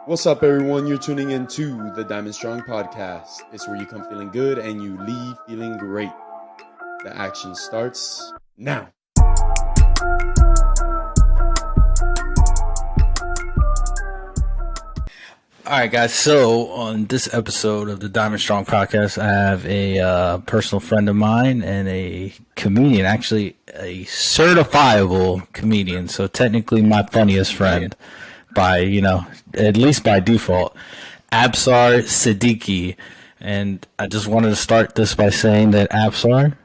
What's up, everyone? You're tuning into the Diamond Strong podcast. It's where you come feeling good and you leave feeling great. The action starts now. All right, guys. So on this episode of the Diamond Strong podcast, I have a personal friend of mine and a comedian, actually a certifiable comedian. So technically my funniest friend by, at least by default, Absar Siddiqui. And I just wanted to start this by saying that Absar,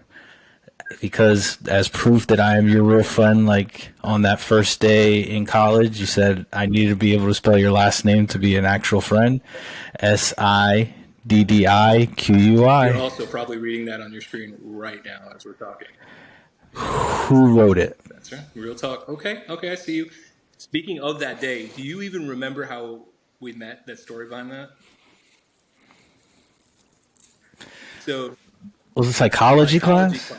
because as proof that I am your real friend, like on that first day in college, you said I needed to be able to spell your last name to be an actual friend. Siddiqui. You're also probably reading that on your screen right now as we're talking. Who wrote it? That's right. Real talk. Okay, I see you. Speaking of that day, do you even remember how we met, that story behind that? So, Was it psychology class?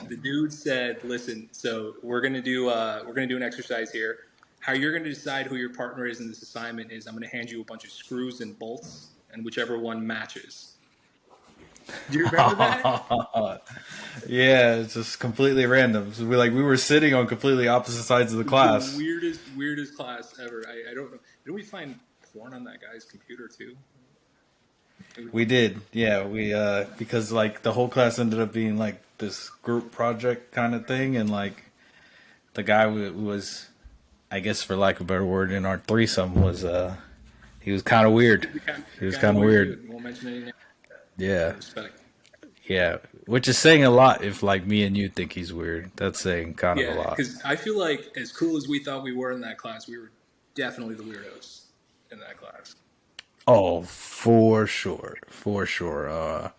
The dude said, "Listen, so we're gonna do an exercise here. How you're gonna decide who your partner is in this assignment is I'm gonna hand you a bunch of screws and bolts, and whichever one matches." Do you remember that? Yeah, it's just completely random. So we were sitting on completely opposite sides of the class. The weirdest class ever. I don't know. Didn't we find porn on that guy's computer too? We did, yeah. We because like the whole class ended up being like this group project kind of thing, and like the guy was, I guess for lack of a better word, in our threesome was he was kind of weird. He was kind of weird. Won't mention any names. Yeah, Respect. yeah. Which is saying a lot if like me and you think he's weird. That's saying kind of a lot. Because I feel like as cool as we thought we were in that class, we were definitely the weirdos in that class. Oh, for sure, for sure.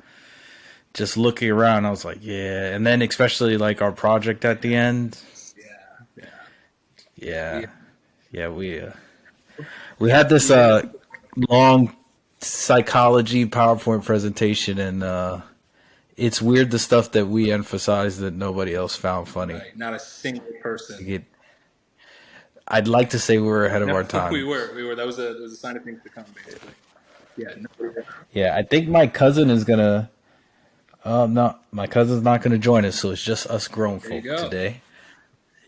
Just looking around, I was like, yeah. And then especially like our project at the end. Yeah. We had this long psychology PowerPoint presentation, and it's weird the stuff that we emphasized that nobody else found funny. Right. Not a single person. I'd like to say we were ahead of our time. We were. That was a sign of things to come, basically. Yeah. Yeah, I think my cousin is gonna. No, my cousin's not gonna join us, so it's just us grown folk today.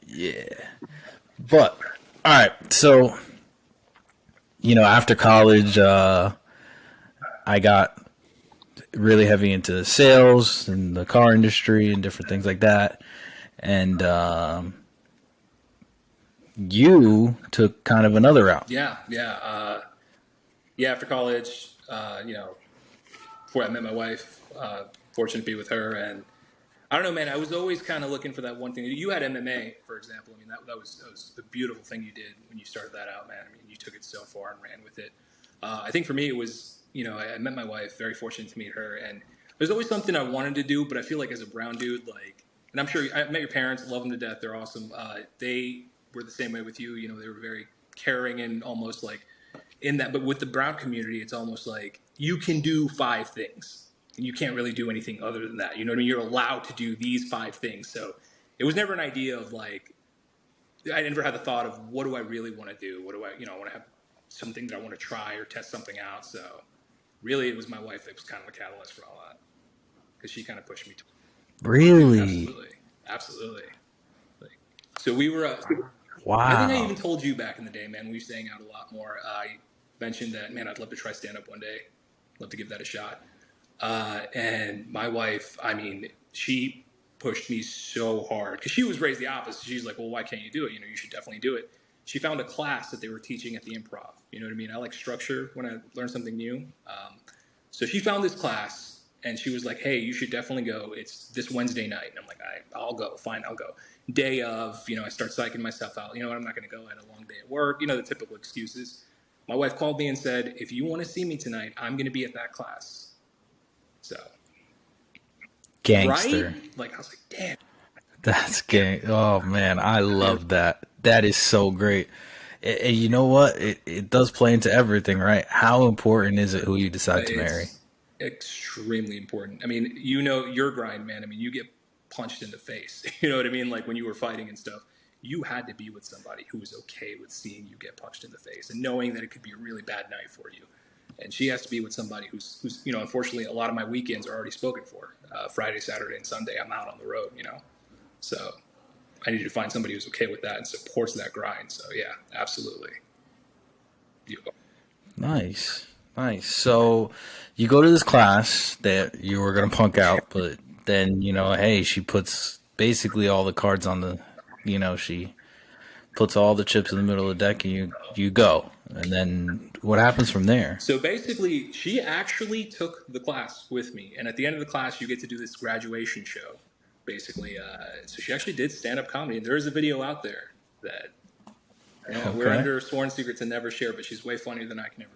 Yeah, but all right. So, after college, I got really heavy into sales and the car industry and different things like that, and you took kind of another route. Yeah. After college, before I met my wife, fortunate to be with her, and I don't know, man. I was always kind of looking for that one thing. You had MMA, for example. I mean, that was the beautiful thing you did when you started that out, man. I mean, you took it so far and ran with it. I think for me, it was, I met my wife, very fortunate to meet her, and there's always something I wanted to do, but I feel like as a brown dude, like, and I'm sure I met your parents, love them to death. They're awesome. They were the same way with you. They were very caring and almost like in that. But with the brown community, it's almost like you can do 5 things. And you can't really do anything other than that. You know what I mean? You're allowed to do these 5 things. So it was never an idea of like, I never had the thought of what do I really want to do? What do I want to have something that I want to try or test something out. So really it was my wife that was kind of the catalyst for all that. Because she kind of pushed me to. Really? Absolutely. Like, so we were, wow. I think I even told you back in the day, man, we used to hang out a lot more. I mentioned that, man, I'd love to try stand up one day. Love to give that a shot. And my wife, I mean, she pushed me so hard because she was raised the opposite. She's like, well, why can't you do it? You should definitely do it. She found a class that they were teaching at the Improv. You know what I mean? I like structure when I learn something new. So she found this class and she was like, hey, you should definitely go. It's this Wednesday night. And I'm like, I'll go. Fine, I'll go. Day of, I start psyching myself out. I'm not going to go. I had a long day at work. The typical excuses. My wife called me and said, if you want to see me tonight, I'm going to be at that class. So, gangster. Right? Like, I was like, damn. That's gang. Oh, man. I love that. That is so great. And you know what? It does play into everything, right? How important is it who you decide to marry? Extremely important. I mean, your grind, man. I mean, you get punched in the face. You know what I mean? Like when you were fighting and stuff. you had to be with somebody who was okay with seeing you get punched in the face and knowing that it could be a really bad night for you. And she has to be with somebody who's unfortunately, a lot of my weekends are already spoken for. Friday, Saturday, and Sunday, I'm out on the road, So I needed to find somebody who's okay with that and supports that grind. So yeah, absolutely. Nice. So you go to this class that you were going to punk out, but then, hey, she puts basically all the cards on the, she puts all the chips in the middle of the deck and you go. And then what happens from there? So basically, she actually took the class with me. And at the end of the class, you get to do this graduation show, basically. So she actually did stand-up comedy. And there is a video out there that we're under sworn secret to never share, but she's way funnier than I can ever.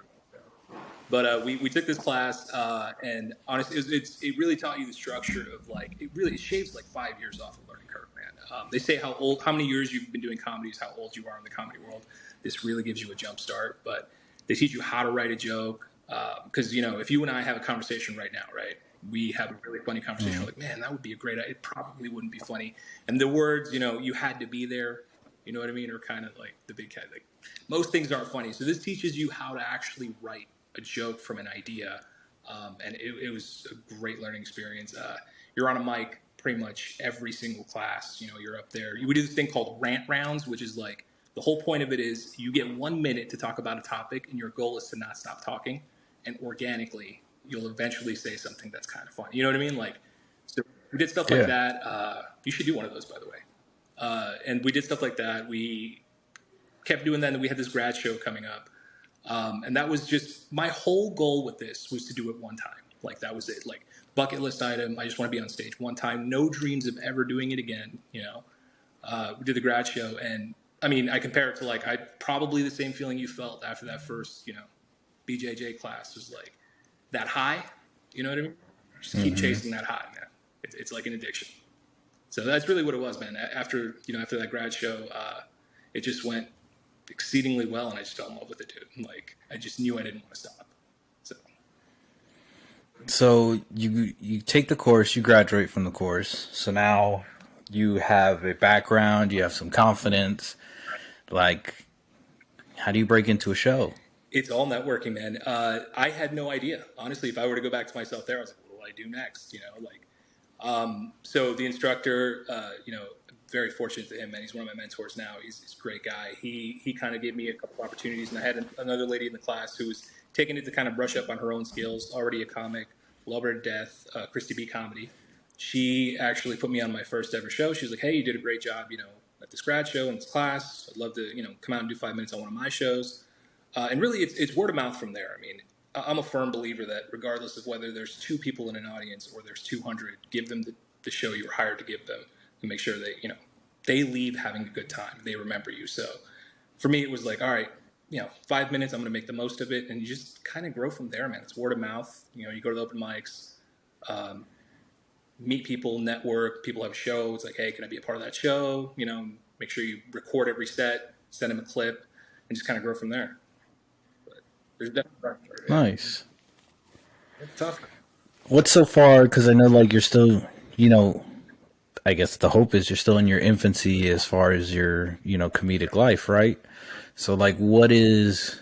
But we took this class, and honestly, it really taught you the structure of it shaves 5 years off of learning curve, man. They say how many years you've been doing comedy is how old you are in the comedy world. This really gives you a jump start, but they teach you how to write a joke. Because if you and I have a conversation right now, right, we have a really funny conversation. We're like, man, that would be a great. It probably wouldn't be funny, and the words, you had to be there. You know what I mean? Or kind of like the big cat. Like most things aren't funny, so this teaches you how to actually write a joke from an idea, and it was a great learning experience. You're on a mic pretty much every single class. You're up there. We do this thing called rant rounds, which is the whole point of it is you get 1 minute to talk about a topic, and your goal is to not stop talking, and organically you'll eventually say something that's kind of funny. You know what I mean? So we did stuff like that. You should do one of those, by the way. And we did stuff like that. We kept doing that, and we had this grad show coming up. And that was just my whole goal with this was to do it one time. That was it. Bucket list item. I just want to be on stage one time. No dreams of ever doing it again. We did the grad show, and I mean, I compare it to probably the same feeling you felt after that first, BJJ class was that high. You know what I mean? Just keep chasing that high, man. It's like an addiction. So that's really what it was, man. After that grad show, it just went exceedingly well, and I just fell in love with it, dude. I just knew I didn't want to stop. So you take the course, you graduate from the course. So now you have a background, you have some confidence. How do you break into a show? It's all networking, man. I had no idea, honestly. If I were to go back to myself there, I was like, what do I do next? So the instructor, very fortunate to him, man. He's one of my mentors now. He's a great guy. He kind of gave me a couple opportunities, and I had another lady in the class who was taking it to kind of brush up on her own skills, already a comic, love her to death, Christy B comedy. She actually put me on my first ever show. She was like, hey, you did a great job, at this grad show in this class. I'd love to, come out and do 5 minutes on one of my shows. And really, it's word of mouth from there. I mean, I'm a firm believer that regardless of whether there's 2 people in an audience or there's 200, give them the show you were hired to give them and make sure they leave having a good time. They remember you. So for me, it was all right, 5 minutes, I'm going to make the most of it. And you just kind of grow from there, man. It's word of mouth. You go to the open mics, meet people, network. People have a show. It's hey, can I be a part of that show? Make sure you record every set, send them a clip, and just kind of grow from there. But there's definitely nice. It's tough. What's so far? Because I know you're still, I guess the hope is you're still in your infancy as far as your, comedic life, right? So what is,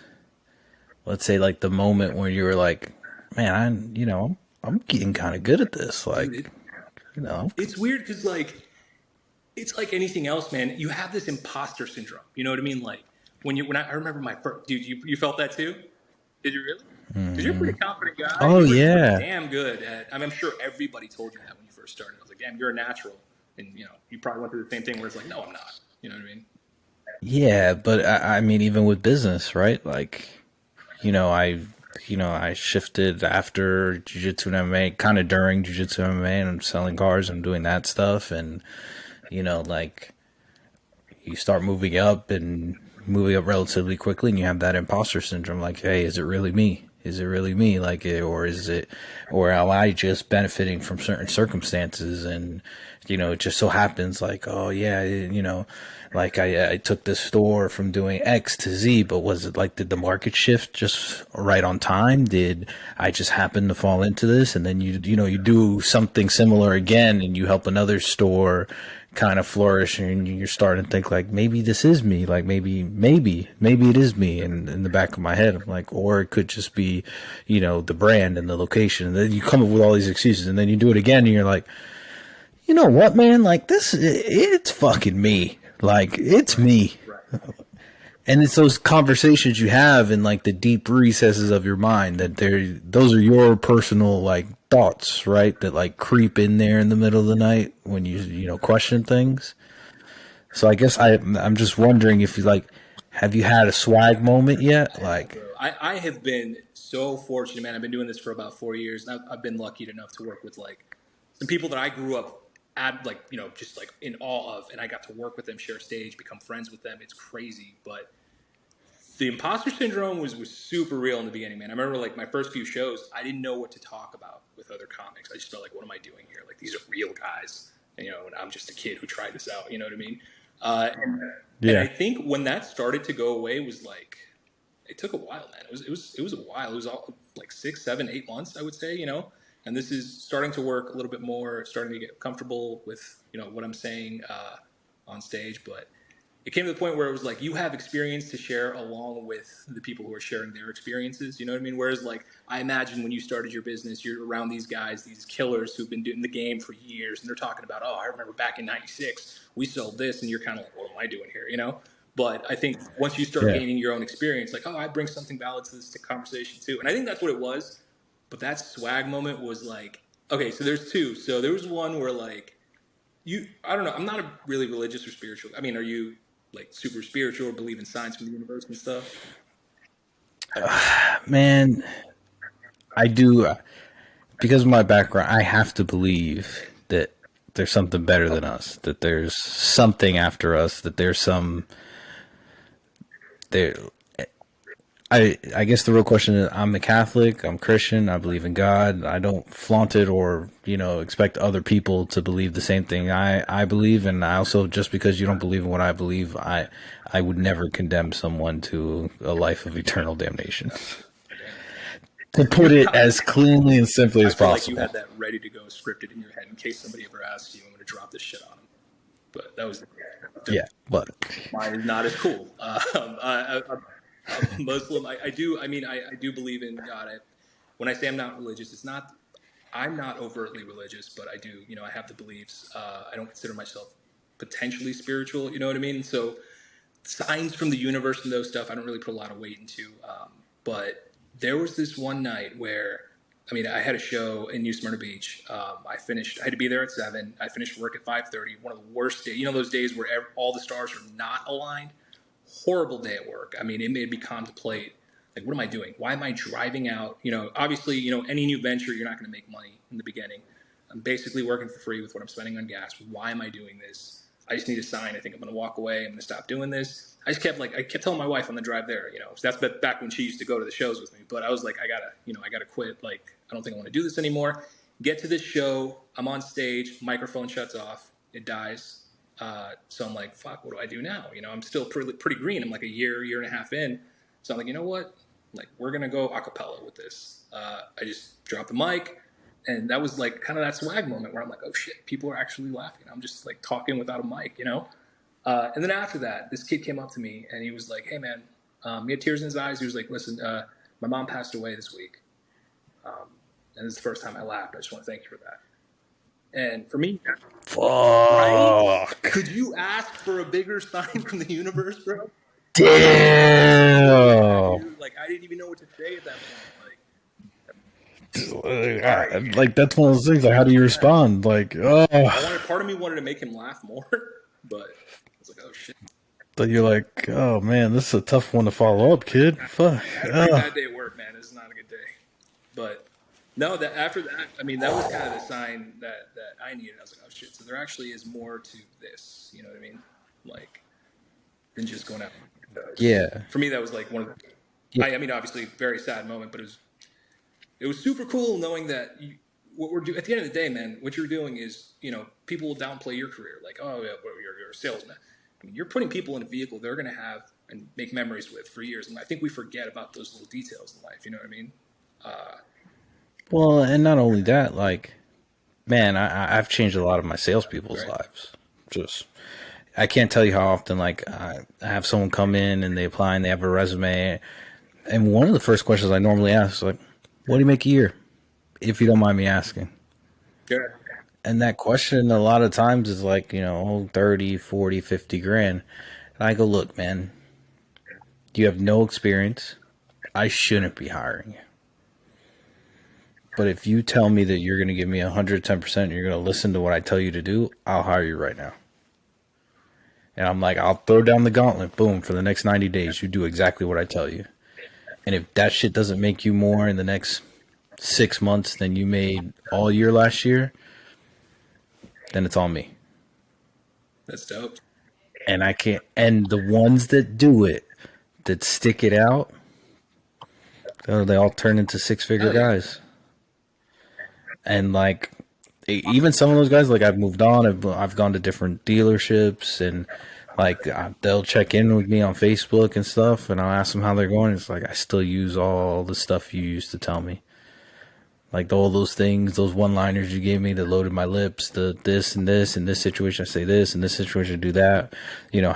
let's say the moment where you were man, I'm getting kind of good at this. It's weird because it's like anything else, man. You have this imposter syndrome. You know what I mean? I remember my first, dude, you felt that too? Did you really? Because you're a pretty confident guy. Oh, yeah. Damn good at, I'm sure everybody told you that when you first started. I was like, damn, you're a natural. And, you probably went through the same thing where it's no, I'm not. You know what I mean? Yeah, but I mean, even with business, right? I shifted after Jiu-Jitsu and MMA, kind of during Jiu-Jitsu and MMA, and I'm selling cars and doing that stuff. And, you start moving up relatively quickly, and you have that imposter syndrome. Hey, is it really me? Is it really me? Or am I just benefiting from certain circumstances? And, it just so happens oh yeah, I took this store from doing X to Z, but was it did the market shift just right on time? Did I just happen to fall into this? And then you do something similar again, and you help another store kind of flourish, and you're starting to think like, maybe this is me, like maybe it is me. And in the back of my head, I'm like, or it could just be, the brand and the location. And then you come up with all these excuses, and then you do it again, and you're like, you know what, man? Like this, it's fucking me. Like it's me. And it's those conversations you have in like the deep recesses of your mind that those are your personal like thoughts, right? That like creep in there in the middle of the night when you question things. So I guess I'm just wondering if you like, have you had a swag moment yet? Like, I have been so fortunate, man. I've been doing this for about 4 years, and I've been lucky enough to work with like some people that I grew up at, like just like in awe of, and I got to work with them, share stage, become friends with them. It's crazy, but the imposter syndrome was super real in the beginning, man. I remember like my first few shows, I didn't know what to talk about with other comics. I just felt like, what am I doing here? Like these are real guys, and I'm just a kid who tried this out. You know what I mean? And I think when that started to go away was like, it took a while, man. It was a while. It was all like 6, 7, 8 months, I would say. And this is starting to work a little bit more, starting to get comfortable with what I'm saying on stage, but it came to the point where it was like you have experience to share along with the people who are sharing their experiences. You know what I mean? Whereas like I imagine when you started your business, you're around these guys, these killers who've been doing the game for years, and they're talking about, oh, I remember back in '96 we sold this, and you're kind of like, what am I doing here? But I think once you start gaining your own experience, like, oh, I bring something valid to this conversation too, and I think that's what it was. But that swag moment was like, okay, so there's two. So there was one where like I don't know, I'm not a really religious or spiritual. I mean, are you like super spiritual or believe in science from the universe and stuff? Man, I do. Because of my background, I have to believe that there's something better than us, that there's something after us, that there's some there. I guess the real question is, I'm a Catholic, I'm Christian, I believe in God. I don't flaunt it or expect other people to believe the same thing I believe. And I also, just because you don't believe in what I believe, I would never condemn someone to a life of eternal damnation. To put it as cleanly and simply as possible. Like you had that ready to go scripted in your head in case somebody ever asks you, I'm going to drop this shit on them. But that was but mine is not as cool. I'm Muslim. I do believe in God. When I say I'm not religious, I'm not overtly religious, but I do, I have the beliefs. I don't consider myself potentially spiritual, you know what I mean? So signs from the universe and those stuff, I don't really put a lot of weight into. But there was this one night where, I had a show in New Smyrna Beach. I had to be there at 7. I finished work at 5:30. One of the worst days, those days where all the stars are not aligned. Horrible day at work. It made me contemplate, like, what am I doing? Why am I driving out? Obviously, any new venture, you're not going to make money in the beginning. I'm basically working for free with what I'm spending on gas. Why am I doing this? I just need a sign. I think I'm going to walk away. I'm going to stop doing this. I kept telling my wife on the drive there, so that's back when she used to go to the shows with me. But I was like, I gotta quit. Like, I don't think I want to do this anymore. Get to this show. I'm on stage. Microphone shuts off. It dies. So I'm like, fuck, what do I do now? I'm still pretty green. I'm like a year and a half in. So I'm like, you know what? Like, we're going to go a cappella with this. I just dropped the mic. And that was like kind of that swag moment where I'm like, oh shit, people are actually laughing. I'm just like talking without a mic, And then after that, this kid came up to me and he was like, hey man, he had tears in his eyes. He was like, listen, my mom passed away this week. And this is the first time I laughed. I just want to thank you for that. And for me, right? Could you ask for a bigger sign from the universe, bro? Damn. Like, I didn't even know what to say at that point. Like, that's one of those things. Like, how do you respond? Like, part of me wanted to make him laugh more, but I was like, oh shit. But you're like, oh man, this is a tough one to follow up, kid. Fuck. Bad day at work, man. It's not a good day. But no, after that, that was kind of the sign that I needed. I was like, oh shit, so there actually is more to this. You know what I mean? Like, than just going out. Yeah. For me, that was like one of the, obviously very sad moment, but it was super cool knowing that what we're doing at the end of the day, man, what you're doing is, people will downplay your career. Like, oh yeah, well, you're a salesman. You're putting people in a vehicle they're going to have and make memories with for years. And I think we forget about those little details in life. You know what I mean? Well, and not only that, like, man, I've changed a lot of my salespeople's lives Just I can't tell you how often like I have someone come in and they apply and they have a resume, and one of the first questions I normally ask is like, "What do you make a year?" If you don't mind me asking. Sure. And that question a lot of times is like, 30, 40, 50 grand. And I go, look, man, you have no experience. I shouldn't be hiring you. But if you tell me that you're going to give me 110%, you're going to listen to what I tell you to do, I'll hire you right now. And I'm like, I'll throw down the gauntlet. Boom. For the next 90 days, you do exactly what I tell you. And if that shit doesn't make you more in the next 6 months than you made all year last year, then it's on me. That's dope. And I can't. And the ones that do it, that stick it out, they all turn into 6-figure guys. And like, even some of those guys, like I've moved on. I've gone to different dealerships, and like they'll check in with me on Facebook and stuff, and I'll ask them how they're going. It's like I still use all the stuff you used to tell me. Like all those things, those one-liners you gave me that loaded my lips, the this and this, in this situation I say this, in this situation I do that,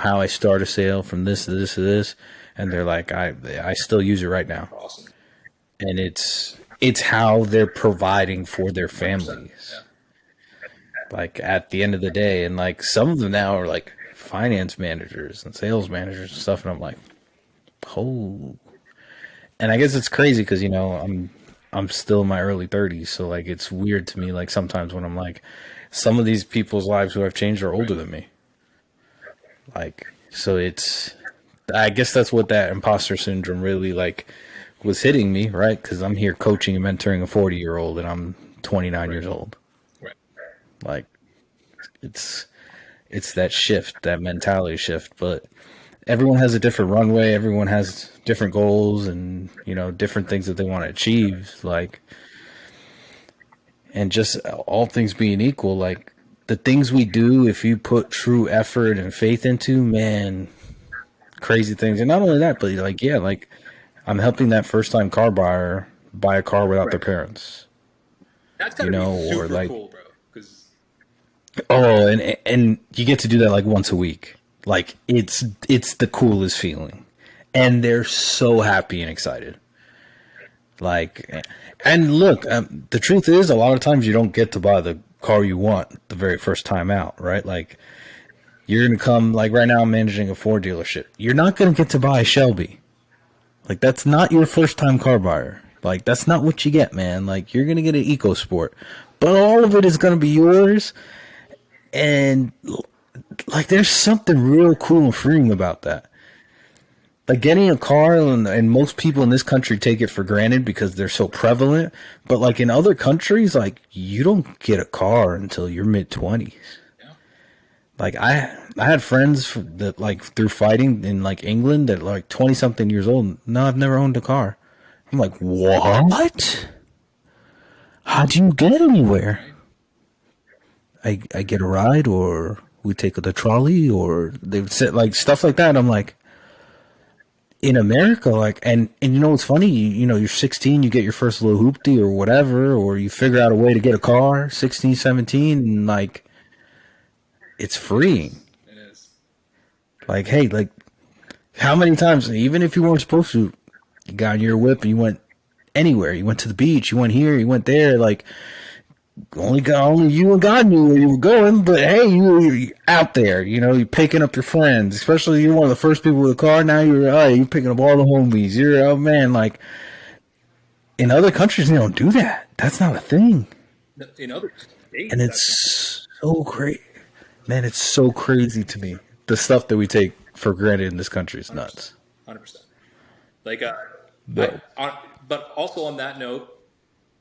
how I start a sale from this to this to this, and they're like, I still use it right now. Awesome. And it's how they're providing for their families. Yeah. Like at the end of the day, and like some of them now are like finance managers and sales managers and stuff, and I'm like, oh. And I guess it's crazy because, I'm still in my early 30s, so like it's weird to me like sometimes when I'm like, some of these people's lives who have changed are older than me. Like, so I guess that's what that imposter syndrome really like was hitting me, right? Because I'm here coaching and mentoring a 40-year-old and I'm 29 years old. Right. Like, it's that shift, that mentality shift, but everyone has a different runway. Everyone has different goals and, different things that they want to achieve. Like, and just all things being equal, like the things we do, if you put true effort and faith into, man, crazy things. And not only that, but like, yeah, like I'm helping that first time car buyer buy a car without their parents. That's gotta be super or like, cool, bro. And you get to do that like once a week. Like it's the coolest feeling, and they're so happy and excited. Like, and look, the truth is, a lot of times you don't get to buy the car you want the very first time out, right? Like, you're gonna come, like right now, I'm managing a Ford dealership. You're not gonna get to buy a Shelby. Like, that's not your first time car buyer. Like, that's not what you get, man. Like, you're gonna get an EcoSport, but all of it is gonna be yours, and like, there's something real cool and freeing about that. Like getting a car, and most people in this country take it for granted because they're so prevalent. But like in other countries, like you don't get a car until your mid-20s. Yeah. Like I had friends that like through fighting in like England that like 20-something years old. No, I've never owned a car. I'm like, what? How do you get anywhere? I get a ride, or we take the trolley, or they would say like stuff like that. I'm like, in America, like, and what's funny, you're 16, you get your first little hoopty or whatever, or you figure out a way to get a car, 16, 17, and like, it's freeing. It is. Like, hey, like, how many times, even if you weren't supposed to, you got in your whip and you went anywhere. You went to the beach, you went here, you went there, like, only you and God knew where you were going, but hey, you're out there, you're picking up your friends, especially you're one of the first people with a car. Now you're picking up all the homies. You're, oh man, like in other countries, they don't do that. That's not a thing. In other states, and it's so great, man. It's so crazy to me. The stuff that we take for granted in this country is nuts. 100%. Like, but also on that note,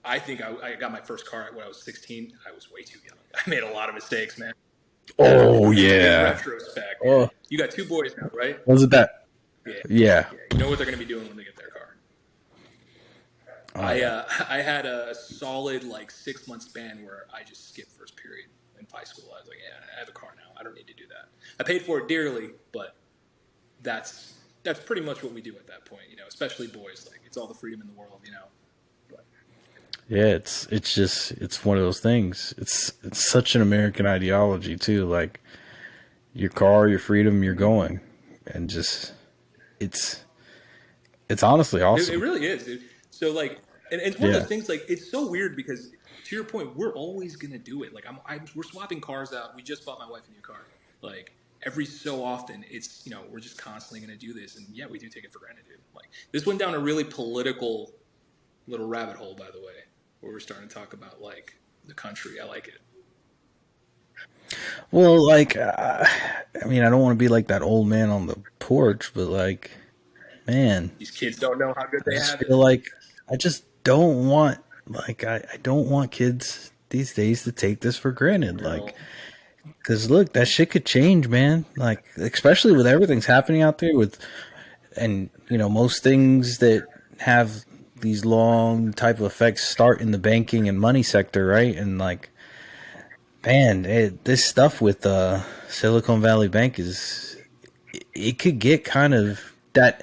I think I got my first car when I was 16. I was way too young. I made a lot of mistakes, man. Oh, yeah. In retrospect. Oh. You got 2 boys now, right? Was it that? Yeah. You know what they're going to be doing when they get their car. I had a solid, 6-month span where I just skipped first period in high school. I was like, yeah, I have a car now. I don't need to do that. I paid for it dearly, but that's pretty much what we do at that point, especially boys. Like, it's all the freedom in the world, Yeah, it's one of those things. It's such an American ideology too. Like, your car, your freedom, you're going, and just it's honestly awesome. It really is, dude. So like, and it's one of those things. Like, it's so weird because to your point, we're always gonna do it. Like, we're swapping cars out. We just bought my wife a new car. Like, every so often, it's we're just constantly gonna do this, and yeah, we do take it for granted, dude. Like, this went down a really political little rabbit hole, by the way, where we're starting to talk about like the country. I like it. Well, like, I mean, I don't want to be like that old man on the porch, but like, man, these kids don't know how good they have it. Like, I just don't want, like, I don't want kids these days to take this for granted. No. Like, because look, that shit could change, man. Like, especially with everything's happening out there and most things that have these long type of effects start in the banking and money sector, right? And like, man, this stuff with Silicon Valley Bank it could get kind of that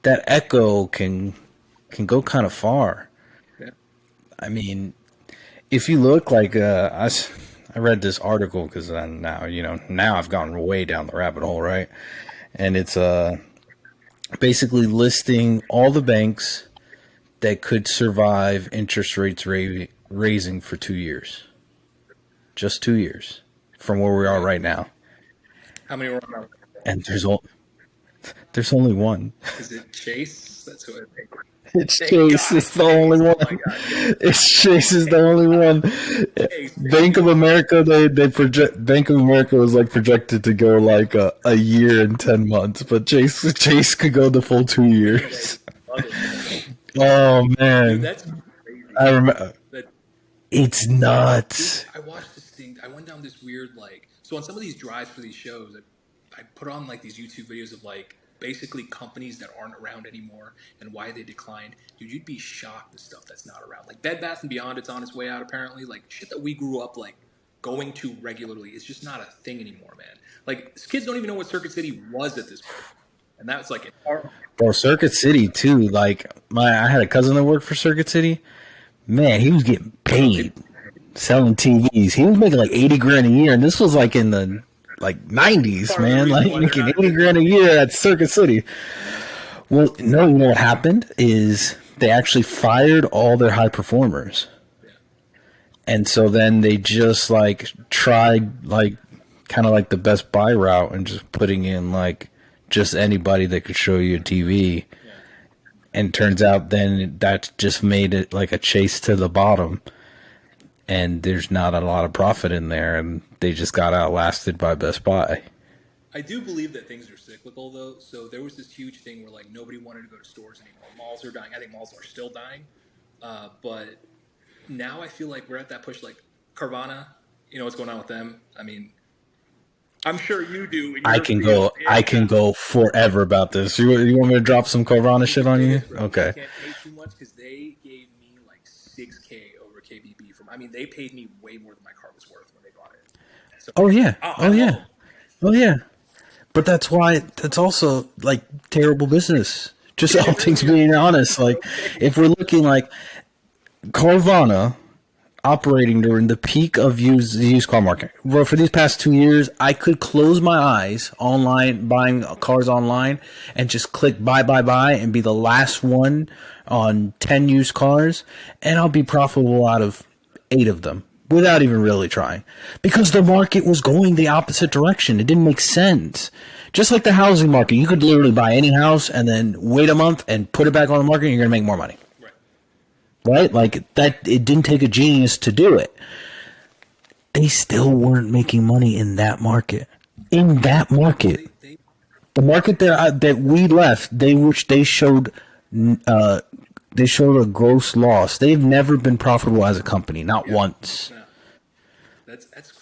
echo can go kind of far. Yeah. I mean, if you look like I read this article because now I've gone way down the rabbit hole, right? And it's basically listing all the banks that could survive interest rates raising for 2 years. Just 2 years from where we are right now. How many were on? And there's only one. Is it Chase? That's who I think. It's Chase. It's the only one. It's Chase is the only one. Bank of America. They project. Bank of America was like projected to go like a year and 10 months, but Chase could go the full 2 years. Oh man, dude, that's crazy. I remember. It's nuts. Dude, I watched this thing. I went down this weird so on some of these drives for these shows, I put on like these YouTube videos of like basically companies that aren't around anymore and why they declined. Dude, you'd be shocked the stuff that's not around. Like Bed Bath & Beyond, it's on its way out apparently. Like shit that we grew up like going to regularly is just not a thing anymore, man. Like kids don't even know what Circuit City was at this point. And that's like Bro, Circuit City too. Like I had a cousin that worked for Circuit City. Man, he was getting paid selling TVs. He was making like $80,000 a year, and this was like in the 90s, man. Like making $80,000 a year at Circuit City. Well, no, you know what happened is they actually fired all their high performers, and so then they just like tried like kind of like the Best Buy route and just putting in like just anybody that could show you a TV. And turns out then that just made it like a chase to the bottom. And there's not a lot of profit in there. And they just got outlasted by Best Buy. I do believe that things are cyclical, though. So there was this huge thing where like nobody wanted to go to stores anymore. Malls are dying. I think malls are still dying. But now I feel like we're at that push. Like Carvana, you know what's going on with them? I mean, I'm sure you do. I can go forever about this. You want me to drop some Carvana shit on you? Okay. I can't pay too much because they gave me like $6,000 over KBB from. I mean, they paid me way more than my car was worth when they bought it. So, oh yeah. But that's why that's also like terrible business. Just all things being honest. Like if we're looking like Carvana operating during the peak of used car market. Well, for these past 2 years, I could close my eyes online, buying cars online, and just click buy, and be the last one on 10 used cars, and I'll be profitable out of 8 of them without even really trying. Because the market was going the opposite direction. It didn't make sense. Just like the housing market, you could literally buy any house and then wait a month and put it back on the market, and you're going to make more money. Right? Like that, it didn't take a genius to do it. They still weren't making money in that market. In that market. The market that we left, they showed a gross loss. They've never been profitable as a company, not once. Yeah. That's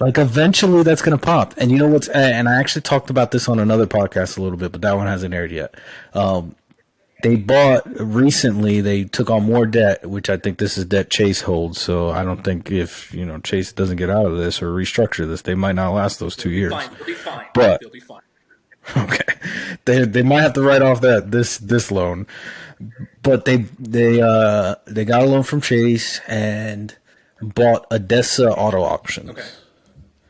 like eventually that's going to pop. And you know what's, and I actually talked about this on another podcast a little bit, but that one hasn't aired yet. They took on more debt, which I think this is debt Chase holds. So I don't think if, Chase doesn't get out of this or restructure this, they might not last those 2 years. They'll be fine. But they'll be fine. Okay. They might have to write off this loan. But they got a loan from Chase and bought Odessa Auto Auctions. Okay.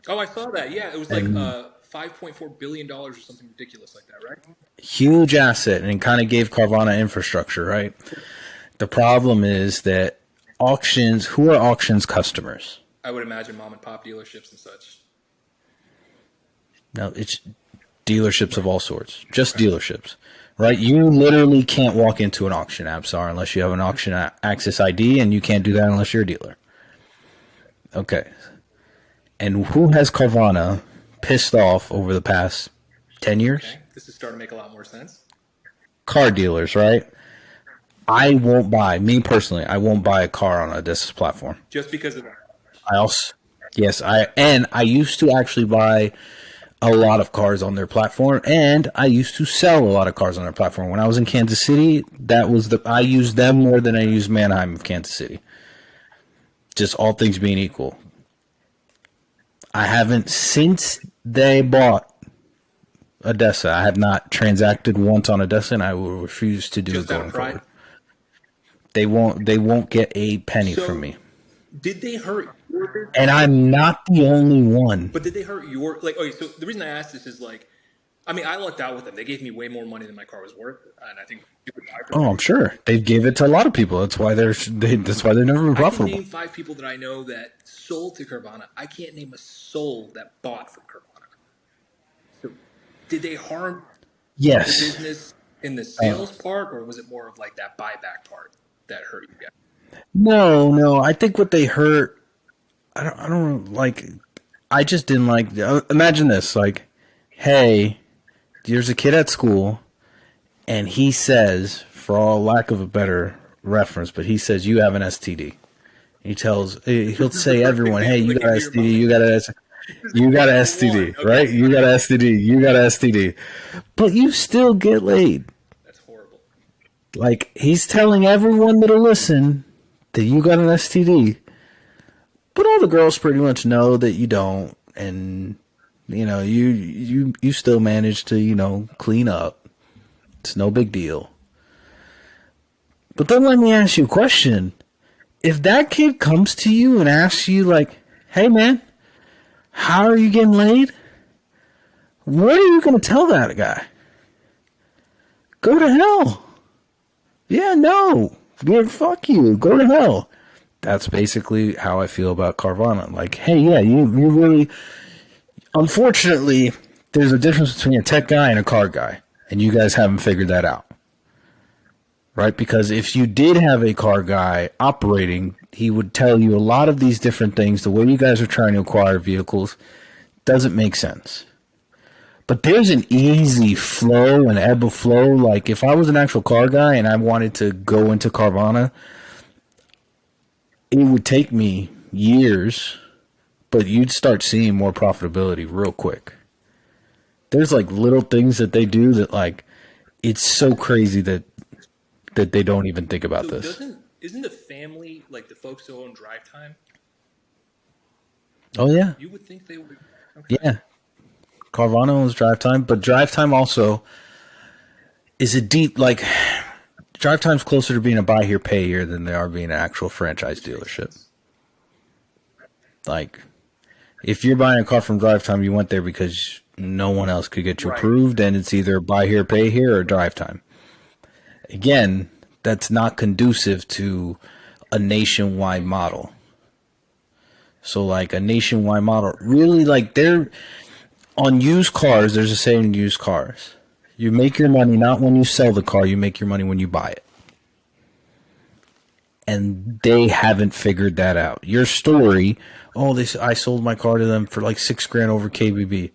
Oh, I saw that. Yeah, it was like $5.4 billion or something ridiculous like that, right? Huge asset, and kind of gave Carvana infrastructure, right? The problem is that who are auctions customers? I would imagine mom and pop dealerships and such. No, it's dealerships of all sorts, just dealerships, right? You literally can't walk into an auction, Absar, unless you have an auction access ID, and you can't do that unless you're a dealer. Okay. And who has Carvana pissed off over the past 10 years? Okay. This is starting to make a lot more sense. Car dealers, right? I won't buy a car on Odysseus platform. Just because of that. I used to actually buy a lot of cars on their platform, and I used to sell a lot of cars on their platform. When I was in Kansas City, I used them more than I used Manheim of Kansas City. Just all things being equal. I haven't, since they bought Odessa, I have not transacted once on Odessa, and I will refuse to do it going forward. They won't get a penny from me. Did they hurt your business? And I'm not the only one. But did they hurt your, like, okay, so the reason I asked this is, like, I mean, I lucked out with them. They gave me way more money than my car was worth, and I think. I'm sure they gave it to a lot of people. That's why they've never been profitable. I can name 5 people that I know that sold to Carvana. I can't name a soul that bought from Carvana. So, did they harm the business in the sales part, or was it more of like that buyback part that hurt you guys? No. I think what they hurt, I don't like. I just didn't like. Imagine this, like, hey, there's a kid at school, and he says, for all lack of a better reference, but he says you have an STD. He'll say everyone, hey, you got an STD, you got an STD, right? You got an STD, but you still get laid. That's horrible. Like, he's telling everyone that'll listen that you got an STD, but all the girls pretty much know that you don't, and you still manage to clean up. It's no big deal. But then let me ask you a question. If that kid comes to you and asks you, like, hey, man, how are you getting laid? What are you going to tell that guy? Go to hell. Yeah, no. Yeah, fuck you. Go to hell. That's basically how I feel about Carvana. Like, hey, yeah, you really... Unfortunately, there's a difference between a tech guy and a car guy, and you guys haven't figured that out. Right? Because if you did have a car guy operating, he would tell you a lot of these different things. The way you guys are trying to acquire vehicles doesn't make sense. But there's an easy flow and ebb of flow. Like, if I was an actual car guy and I wanted to go into Carvana, it would take me years, but you'd start seeing more profitability real quick. There's, like, little things that they do that, like, it's so crazy that they don't even think about this. Isn't the family, like the folks who own Drive Time? Oh, yeah. You would think they would. Okay. Yeah. Carvana owns Drive Time, but Drive Time also is a deep, like, Drive Time's closer to being a buy here, pay here than they are being an actual franchise dealership. Like, if you're buying a car from Drive Time, you went there because no one else could get you approved, and it's either buy here, pay here, or Drive Time. Again, that's not conducive to a nationwide model. So, like, a nationwide model, really, like, they're on used cars. There's a saying in used cars: you make your money not when you sell the car, you make your money when you buy it. And they haven't figured that out. Your story, I sold my car to them for like $6,000 over KBB.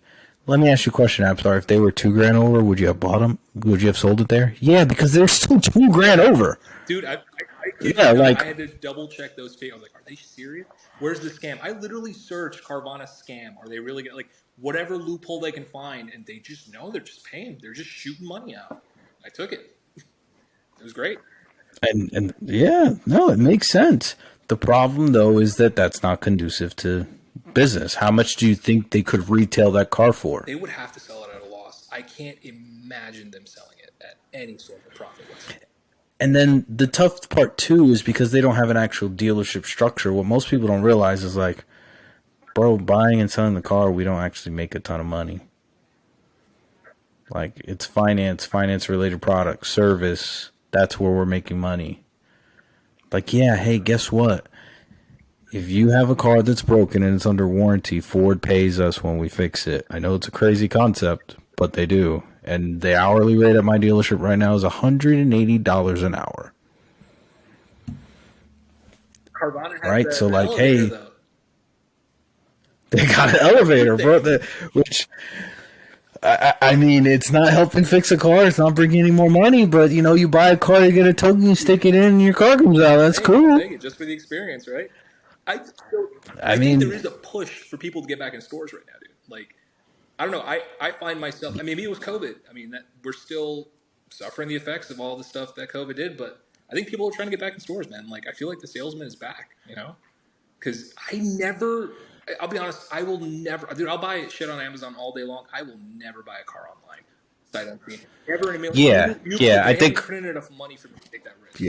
Let me ask you a question, Absar. If they were $2,000 over, would you have bought them? Would you have sold it there? Yeah, because they're still $2,000 over. Dude, I had to double check those figures. I was like, are they serious? Where's the scam? I literally searched Carvana scam. Are they really like whatever loophole they can find? And they just know they're just paying. They're just shooting money out. I took it. It was great. And yeah, no, it makes sense. The problem though is that that's not conducive to business. How much do you think they could retail that car for? They would have to sell it at a loss. I can't imagine them selling it at any sort of profit whatsoever. And then the tough part too is because they don't have an actual dealership structure. What most people don't realize is, like, bro, buying and selling the car, we don't actually make a ton of money. Like it's finance related products, service. That's where we're making money. Like, yeah, hey, guess what? If you have a car that's broken and it's under warranty, Ford pays us when we fix it. I know it's a crazy concept, but they do. And the hourly rate at my dealership right now is $180 an hour. Carvana has Right? So, the like, elevator, hey, though. they got an elevator, bro. Which, I mean, it's not helping fix a car. It's not bringing any more money. But, you know, you buy a car, you get a token, you stick it in, and your car comes out. That's cool. Take it just for the experience, right? I I think mean, there is a push for people to get back in stores right now, dude. Like, I don't know. I find myself. I mean, maybe it was COVID. I mean, that we're still suffering the effects of all the stuff that COVID did, but I think people are trying to get back in stores, man. Like, I feel like the salesman is back, you know? Because I'll be honest, I will never, dude, I'll buy shit on Amazon all day long. I will never buy a car online. Sight unseen. Never in a million. Yeah, I think. Printed enough money for me to take that risk.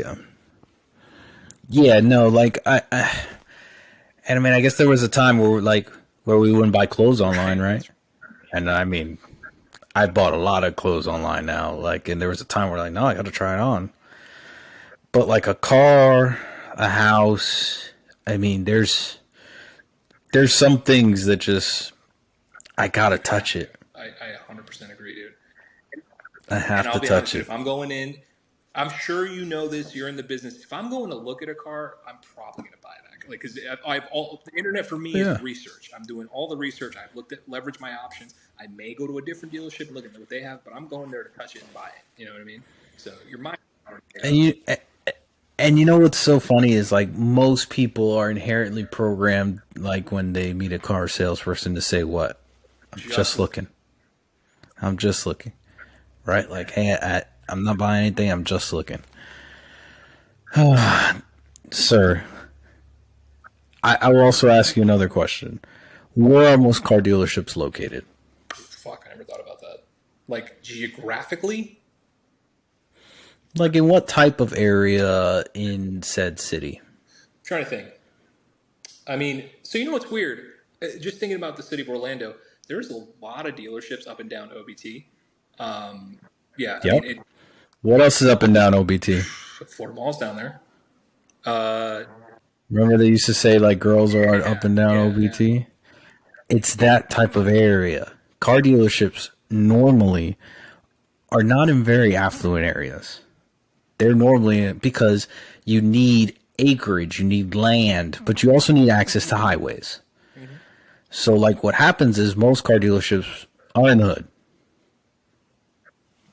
Yeah, no, like, and I mean, I guess there was a time where we wouldn't buy clothes online, right? And I mean, I bought a lot of clothes online now. Like, and there was a time where like, no, I got to try it on. But like a car, a house, I mean, there's some things that just I gotta touch it. I 100% agree, dude. I have to touch honest, it. if I'm going in, I'm sure you know this. You're in the business. If I'm going to look at a car, I'm probably going to buy that. Like, because the internet for me is research. I'm doing all the research. I've leveraged my options. I may go to a different dealership and look at what they have, but I'm going there to touch it and buy it. You know what I mean? So your mind. And you know what's so funny is like most people are inherently programmed like when they meet a car salesperson to say what? I'm just looking. I'm just looking. Right? Like, hey, I'm not buying anything. I'm just looking. Sir, I will also ask you another question. Where are most car dealerships located? Fuck, I never thought about that. Like, geographically? Like, in what type of area in said city? I'm trying to think. I mean, so you know what's weird? Just thinking about the city of Orlando, there's a lot of dealerships up and down OBT. Yeah. Yep. I mean, what else is up and down OBT? Florida Mall's down there. Remember they used to say like girls are up and down OBT? Yeah. It's that type of area. Car dealerships normally are not in very affluent areas. They're normally because you need acreage, you need land, but you also need access to highways. Mm-hmm. So like what happens is most car dealerships are in the hood.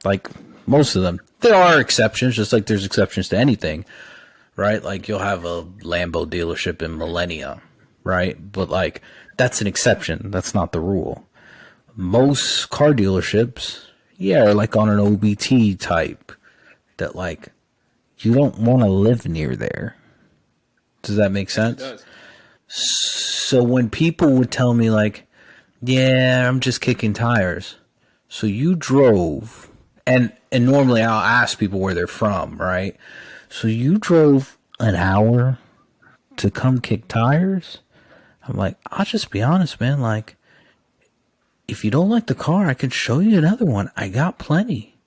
Like most of them. There are exceptions, just like there's exceptions to anything, right? Like you'll have a Lambo dealership in Millennia, right? But like that's an exception. That's not the rule. Most car dealerships, yeah, are like on an OBT type that like you don't want to live near there. Does that make sense? It does. So when people would tell me like, yeah, I'm just kicking tires. So you drove, and normally I'll ask people where they're from, right? So you drove an hour to come kick tires? I'm like, I'll just be honest, man. Like, if you don't like the car, I can show you another one. I got plenty.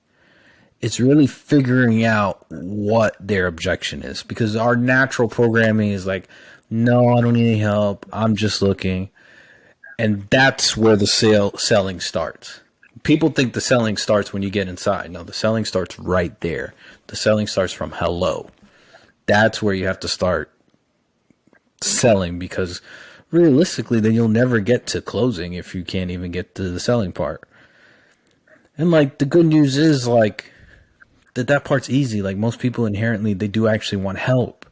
It's really figuring out what their objection is, because our natural programming is like, no, I don't need any help. I'm just looking. And that's where the selling starts. People think the selling starts when you get inside. No, the selling starts right there. The selling starts from hello. That's where you have to start selling, because realistically, then you'll never get to closing if you can't even get to the selling part. And like the good news is like that part's easy. Like most people inherently, they do actually want help.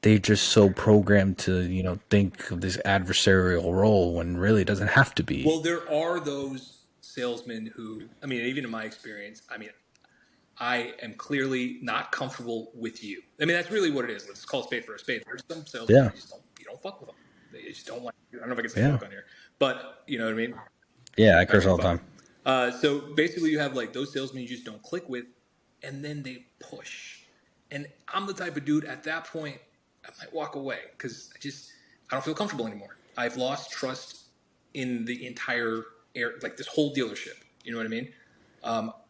They're just so programmed to, you know, think of this adversarial role when really it doesn't have to be. Well, there are those salesmen who, I mean, even in my experience, I mean, I am clearly not comfortable with you. I mean, that's really what it is. Let's call a spade for a spade. There's some salesmen you don't fuck with them. They just don't like you. I don't know if I can say fuck on here, but you know what I mean? Yeah, I curse all the time. So basically you have like those salesmen you just don't click with, and then they push. And I'm the type of dude at that point, I might walk away because I don't feel comfortable anymore. I've lost trust in the entire like this whole dealership. You know what I mean?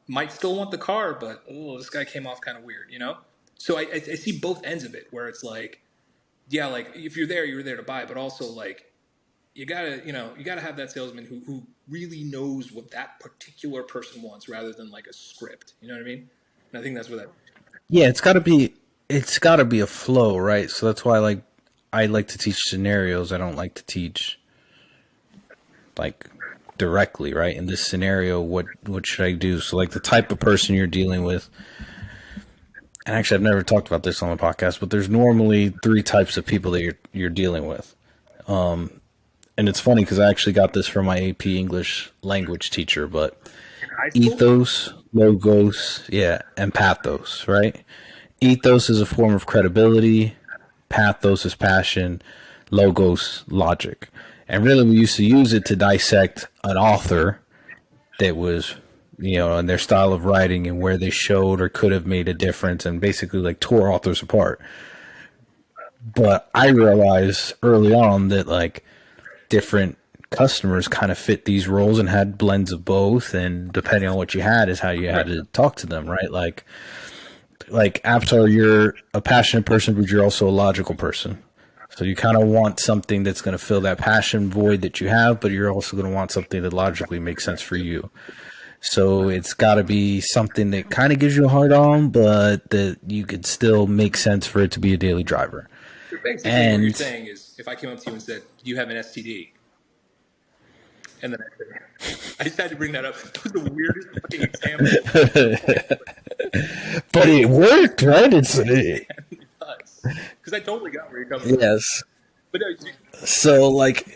Might still want the car, but this guy came off kind of weird, you know? So I see both ends of it where it's like, yeah, like if you're there to buy, but also like you gotta have that salesman who really knows what that particular person wants rather than like a script. You know what I mean? And I think that's what that. Yeah, it's gotta be a flow, right? So that's why I like to teach scenarios. I don't like to teach like directly, right? In this scenario, what should I do? So like the type of person you're dealing with, and actually I've never talked about this on the podcast, but there's normally three types of people that you're dealing with. And it's funny because I actually got this from my AP English language teacher, but ethos, logos, yeah, and pathos, right? Ethos is a form of credibility, pathos is passion, logos, logic. And really, we used to use it to dissect an author that was, and their style of writing and where they showed or could have made a difference and basically like tore authors apart. But I realized early on that like different customers kind of fit these roles and had blends of both, and depending on what you had is how you had to talk to them, right? Like Absar, you're a passionate person, but you're also a logical person. So you kind of want something that's going to fill that passion void that you have, but you're also going to want something that logically makes sense for you. So it's got to be something that kind of gives you a hard on, but that you could still make sense for it to be a daily driver. Basically, what you're saying is, if I came up to you and said, "Do you have an STD?" and then I just had to bring that up. It was the weirdest fucking example. But it worked, right? It does because I totally got where you're coming from. Yes. But no, so like,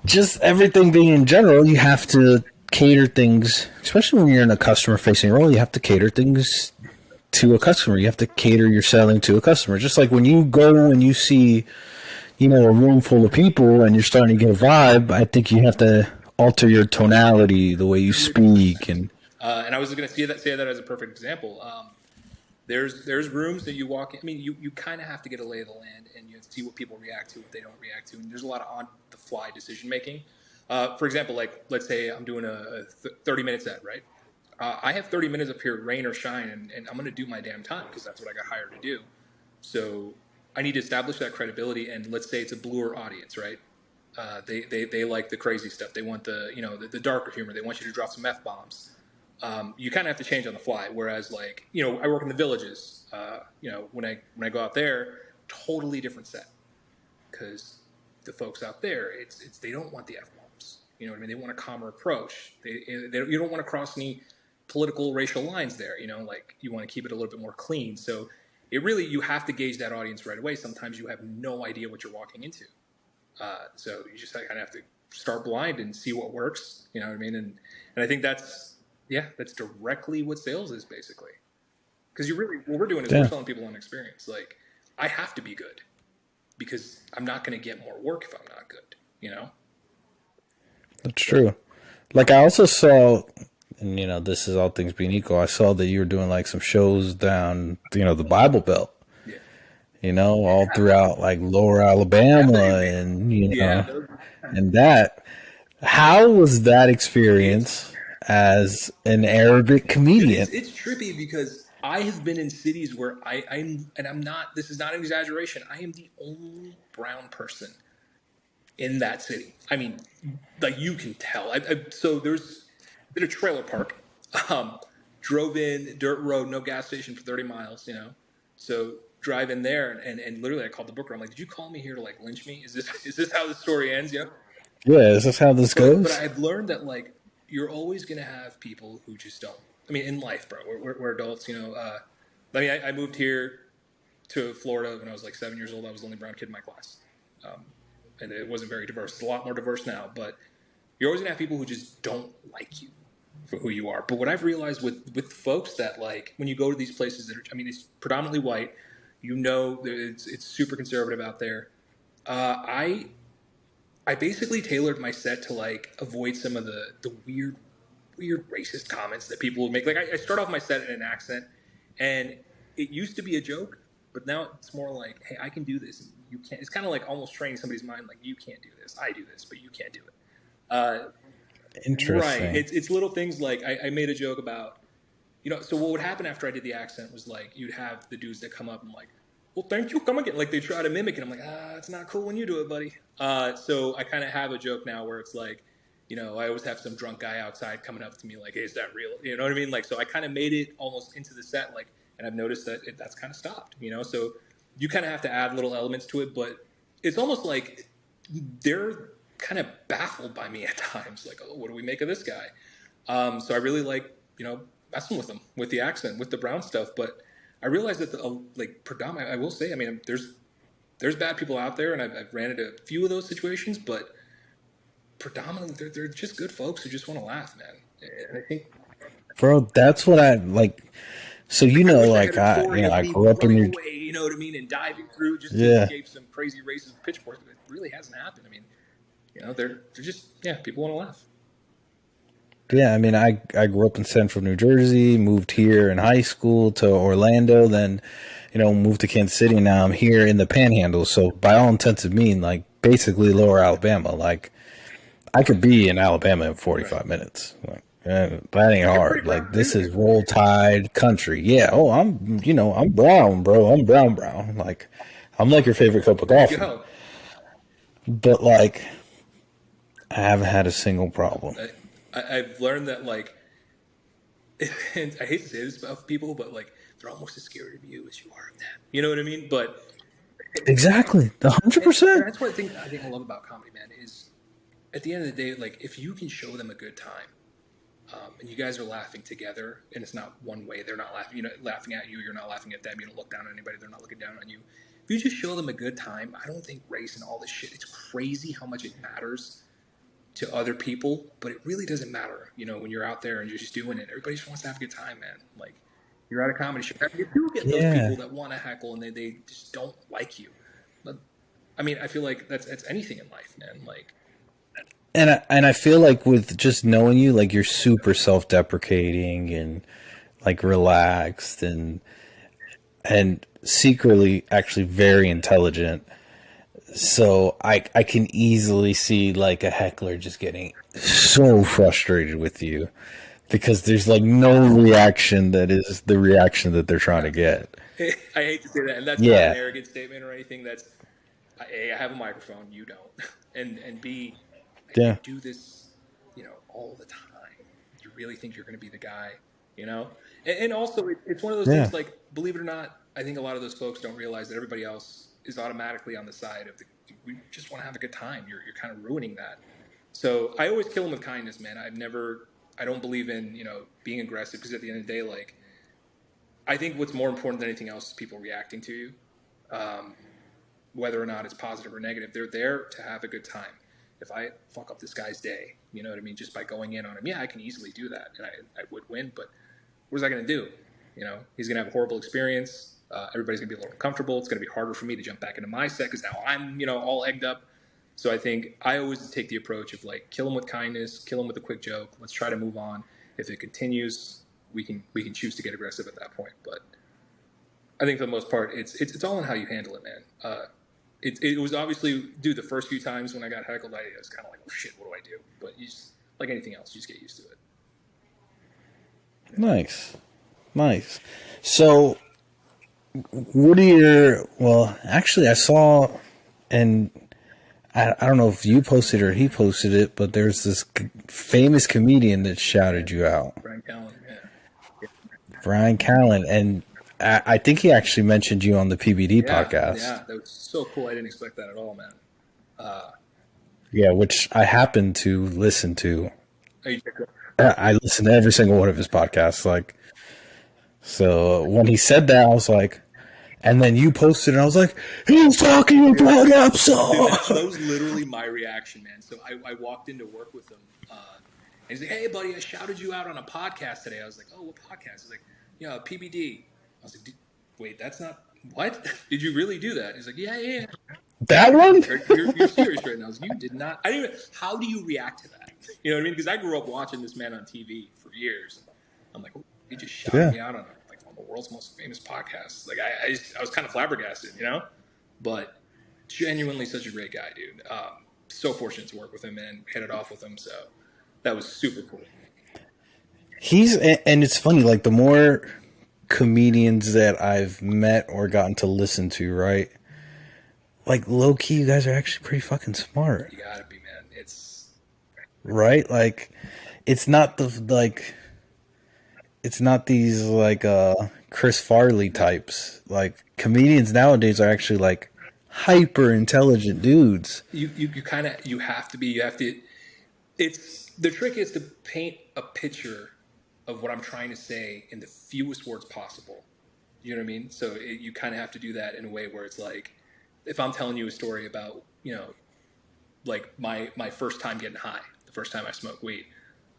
just everything being in general, you have to cater things, especially when you're in a customer-facing role. You have to cater things to a customer. You have to cater your selling to a customer. Just like when you go and you see, a room full of people and you're starting to get a vibe, I think you have to alter your tonality, the way you speak, and I was going to say that as a perfect example. There's rooms that you walk in. I mean, you kind of have to get a lay of the land and you see what people react to, what they don't react to, and there's a lot of on the fly decision making. For example, like let's say I'm doing a 30-minute set, right? I have 30 minutes up here, rain or shine, and I'm going to do my damn time because that's what I got hired to do. So I need to establish that credibility, and let's say it's a bluer audience, right? They like the crazy stuff. They want the darker humor. They want you to drop some F-bombs. You kind of have to change on the fly. Whereas like, I work in the villages, when I go out there, totally different set because the folks out there, it's they don't want the F-bombs. You know what I mean? They want a calmer approach. You don't want to cross any political, racial lines there. Like you want to keep it a little bit more clean. So you have to gauge that audience right away. Sometimes you have no idea what you're walking into. So you just kind of have to start blind and see what works. You know what I mean? And I think that's directly what sales is basically. Because what we're doing is we're selling people on experience. Like I have to be good because I'm not going to get more work if I'm not good. That's true. Like I also saw, and this is all things being equal, I saw that you were doing like some shows down, the Bible Belt. Yeah. All throughout like Lower Alabama and and that. How was that experience as an Arabic comedian? It's trippy because I have been in cities where I'm not. This is not an exaggeration. I am the only brown person in that city. I mean, like you can tell. So there's been a trailer park. Drove in dirt road, no gas station for 30 miles. So drive in there and literally I called the booker. I'm like, did you call me here to like lynch me? Is this how the story ends? Yeah, is this how this goes? But I've learned that like you're always gonna have people who just don't. I mean, in life, bro, we're adults. I moved here to Florida when I was like 7 years old. I was the only brown kid in my class, and it wasn't very diverse. It's a lot more diverse now, but you're always gonna have people who just don't like you for who you are. But what I've realized with folks that like when you go to these places that it's predominantly white, it's super conservative out there. I basically tailored my set to like avoid some of the weird racist comments that people would make. Like I start off my set in an accent, and it used to be a joke, but now it's more like, hey, I can do this. And you can't. It's kind of like almost training somebody's mind, like you can't do this. I do this, but you can't do it. Right. Interesting. It's little things like I made a joke about, so what would happen after I did the accent was like you'd have the dudes that come up and like, well, thank you, come again. Like they try to mimic it. I'm like, it's not cool when you do it, buddy. So I kind of have a joke now where it's like, I always have some drunk guy outside coming up to me like, hey, is that real? You know what I mean? Like, so I kind of made it almost into the set, like, and I've noticed that that's kind of stopped, So you kind of have to add little elements to it, but it's almost like they're kind of baffled by me at times. Like, oh, what do we make of this guy? So I really like, messing with them, with the accent, with the brown stuff. But I realize that predominantly, I will say, I mean, there's bad people out there, and I've ran into a few of those situations, but predominantly they're just good folks who just want to laugh, man. And I think, Bro, that's what I like. So I wish I had like a story of I me grew up in running New. away, you know what I mean, and diving through just to Yeah, escape some crazy racist pitchforks. But it really hasn't happened. I mean, they're just people want to laugh. yeah. I mean, I grew up in Central New Jersey. Moved here in high school to Orlando. Then, moved to Kansas City. Now I'm here in the Panhandle. So by all intents and means, like basically Lower Alabama. Like I could be in Alabama in 45 minutes. Like, that ain't You're pretty hard. brown Like too, this is man. roll tide country. Yeah. Oh, I'm brown, bro. I'm brown. Like I'm like your favorite cup of There you coffee. go. But like I haven't had a single problem. I've learned that like, and I hate to say this about people, but like they're almost as scared of you as you are of them. You know what I mean? But Exactly. and 100%. that's what I think I love about comedy, man. Is at the end of the day, like if you can show them a good time, and you guys are laughing together, and it's not one way. They're not laughing. Laughing at you. You're not laughing at them. You don't look down on anybody. They're not looking down on you. If you just show them a good time, I don't think race and all this shit. It's crazy how much it matters to other people, but it really doesn't matter, when you're out there and you're just doing it. Everybody just wants to have a good time, man. Like, you're at a comedy show. You do get those Yeah. people that want to heckle and they just don't like you. But, I mean, I feel like that's anything in life, man. Like, And I feel like with just knowing you, like you're super self-deprecating and like relaxed and secretly actually very intelligent. So I can easily see like a heckler just getting so frustrated with you because there's like no reaction that is the reaction that they're trying to get. I hate to say that, and that's not an Yeah. arrogant statement or anything. That's, A, I have a microphone, you don't. And B, I Yeah. do this, all the time. You really think you're going to be the guy, And also, it's one of those Yeah. things. Like, believe it or not, I think a lot of those folks don't realize that everybody else is automatically on the side of we just want to have a good time. You're kind of ruining that. So I always kill them with kindness, man. I don't believe in being aggressive because at the end of the day, like, I think what's more important than anything else is people reacting to you. Whether or not it's positive or negative, they're there to have a good time. If I fuck up this guy's day, you know what I mean, just by going in on him, I can easily do that, and I would win. But what is that going to do? He's going to have a horrible experience. Everybody's going to be a little uncomfortable. It's going to be harder for me to jump back into my set because now I'm, all egged up. So I think I always take the approach of like, kill him with kindness, kill him with a quick joke. Let's try to move on. If it continues, we can choose to get aggressive at that point. But I think for the most part, it's all in how you handle it, man. It was obviously, dude, the first few times when I got heckled, I was kind of like, oh shit, what do I do? But you just, like anything else, you just get used to it. Nice. So what are your, well, actually I saw, and I don't know if you posted or he posted it, but there's this famous comedian that shouted you out. Brian Callen, yeah. Brian Callen. And I think he actually mentioned you on the PBD podcast. Yeah, that was so cool. I didn't expect that at all, man. Yeah, which I happen to listen to. Are you, I listen to every single one of his podcasts. Like, so when he said that, I was like, and then you posted, and I was like, he's talking about Absar. dude, that was literally my reaction, man. So I walked into work with him, and he's like, "Hey, buddy, I shouted you out on a podcast today." I was like, "Oh, what podcast?" He's like, "Yeah, PBD." I was like, "Wait, that's not what? Did you really do that?" He's like, "Yeah." That one? You're serious right now? I was like, you did not. I didn't even. How do you react to that? You know what I mean? Because I grew up watching this man on TV for years. I'm like, oh, he just shouted me out on like one of the world's most famous podcasts. Like I was kind of flabbergasted, But genuinely such a great guy, dude. So fortunate to work with him and hit it off with him. So That was super cool. And it's funny, like the more comedians that I've met or gotten to listen to, right? Like low key, you guys are actually pretty fucking smart. You gotta be, man. It's right. Like, it's not it's not these like Chris Farley types. Like comedians nowadays are actually like hyper intelligent dudes. you kind of you have to. It's the trick is to paint a picture of what I'm trying to say in the fewest words possible. You know what I mean? So you kind of have to do that in a way where it's like, if I'm telling you a story about, like my first time getting high, the first time I smoked weed.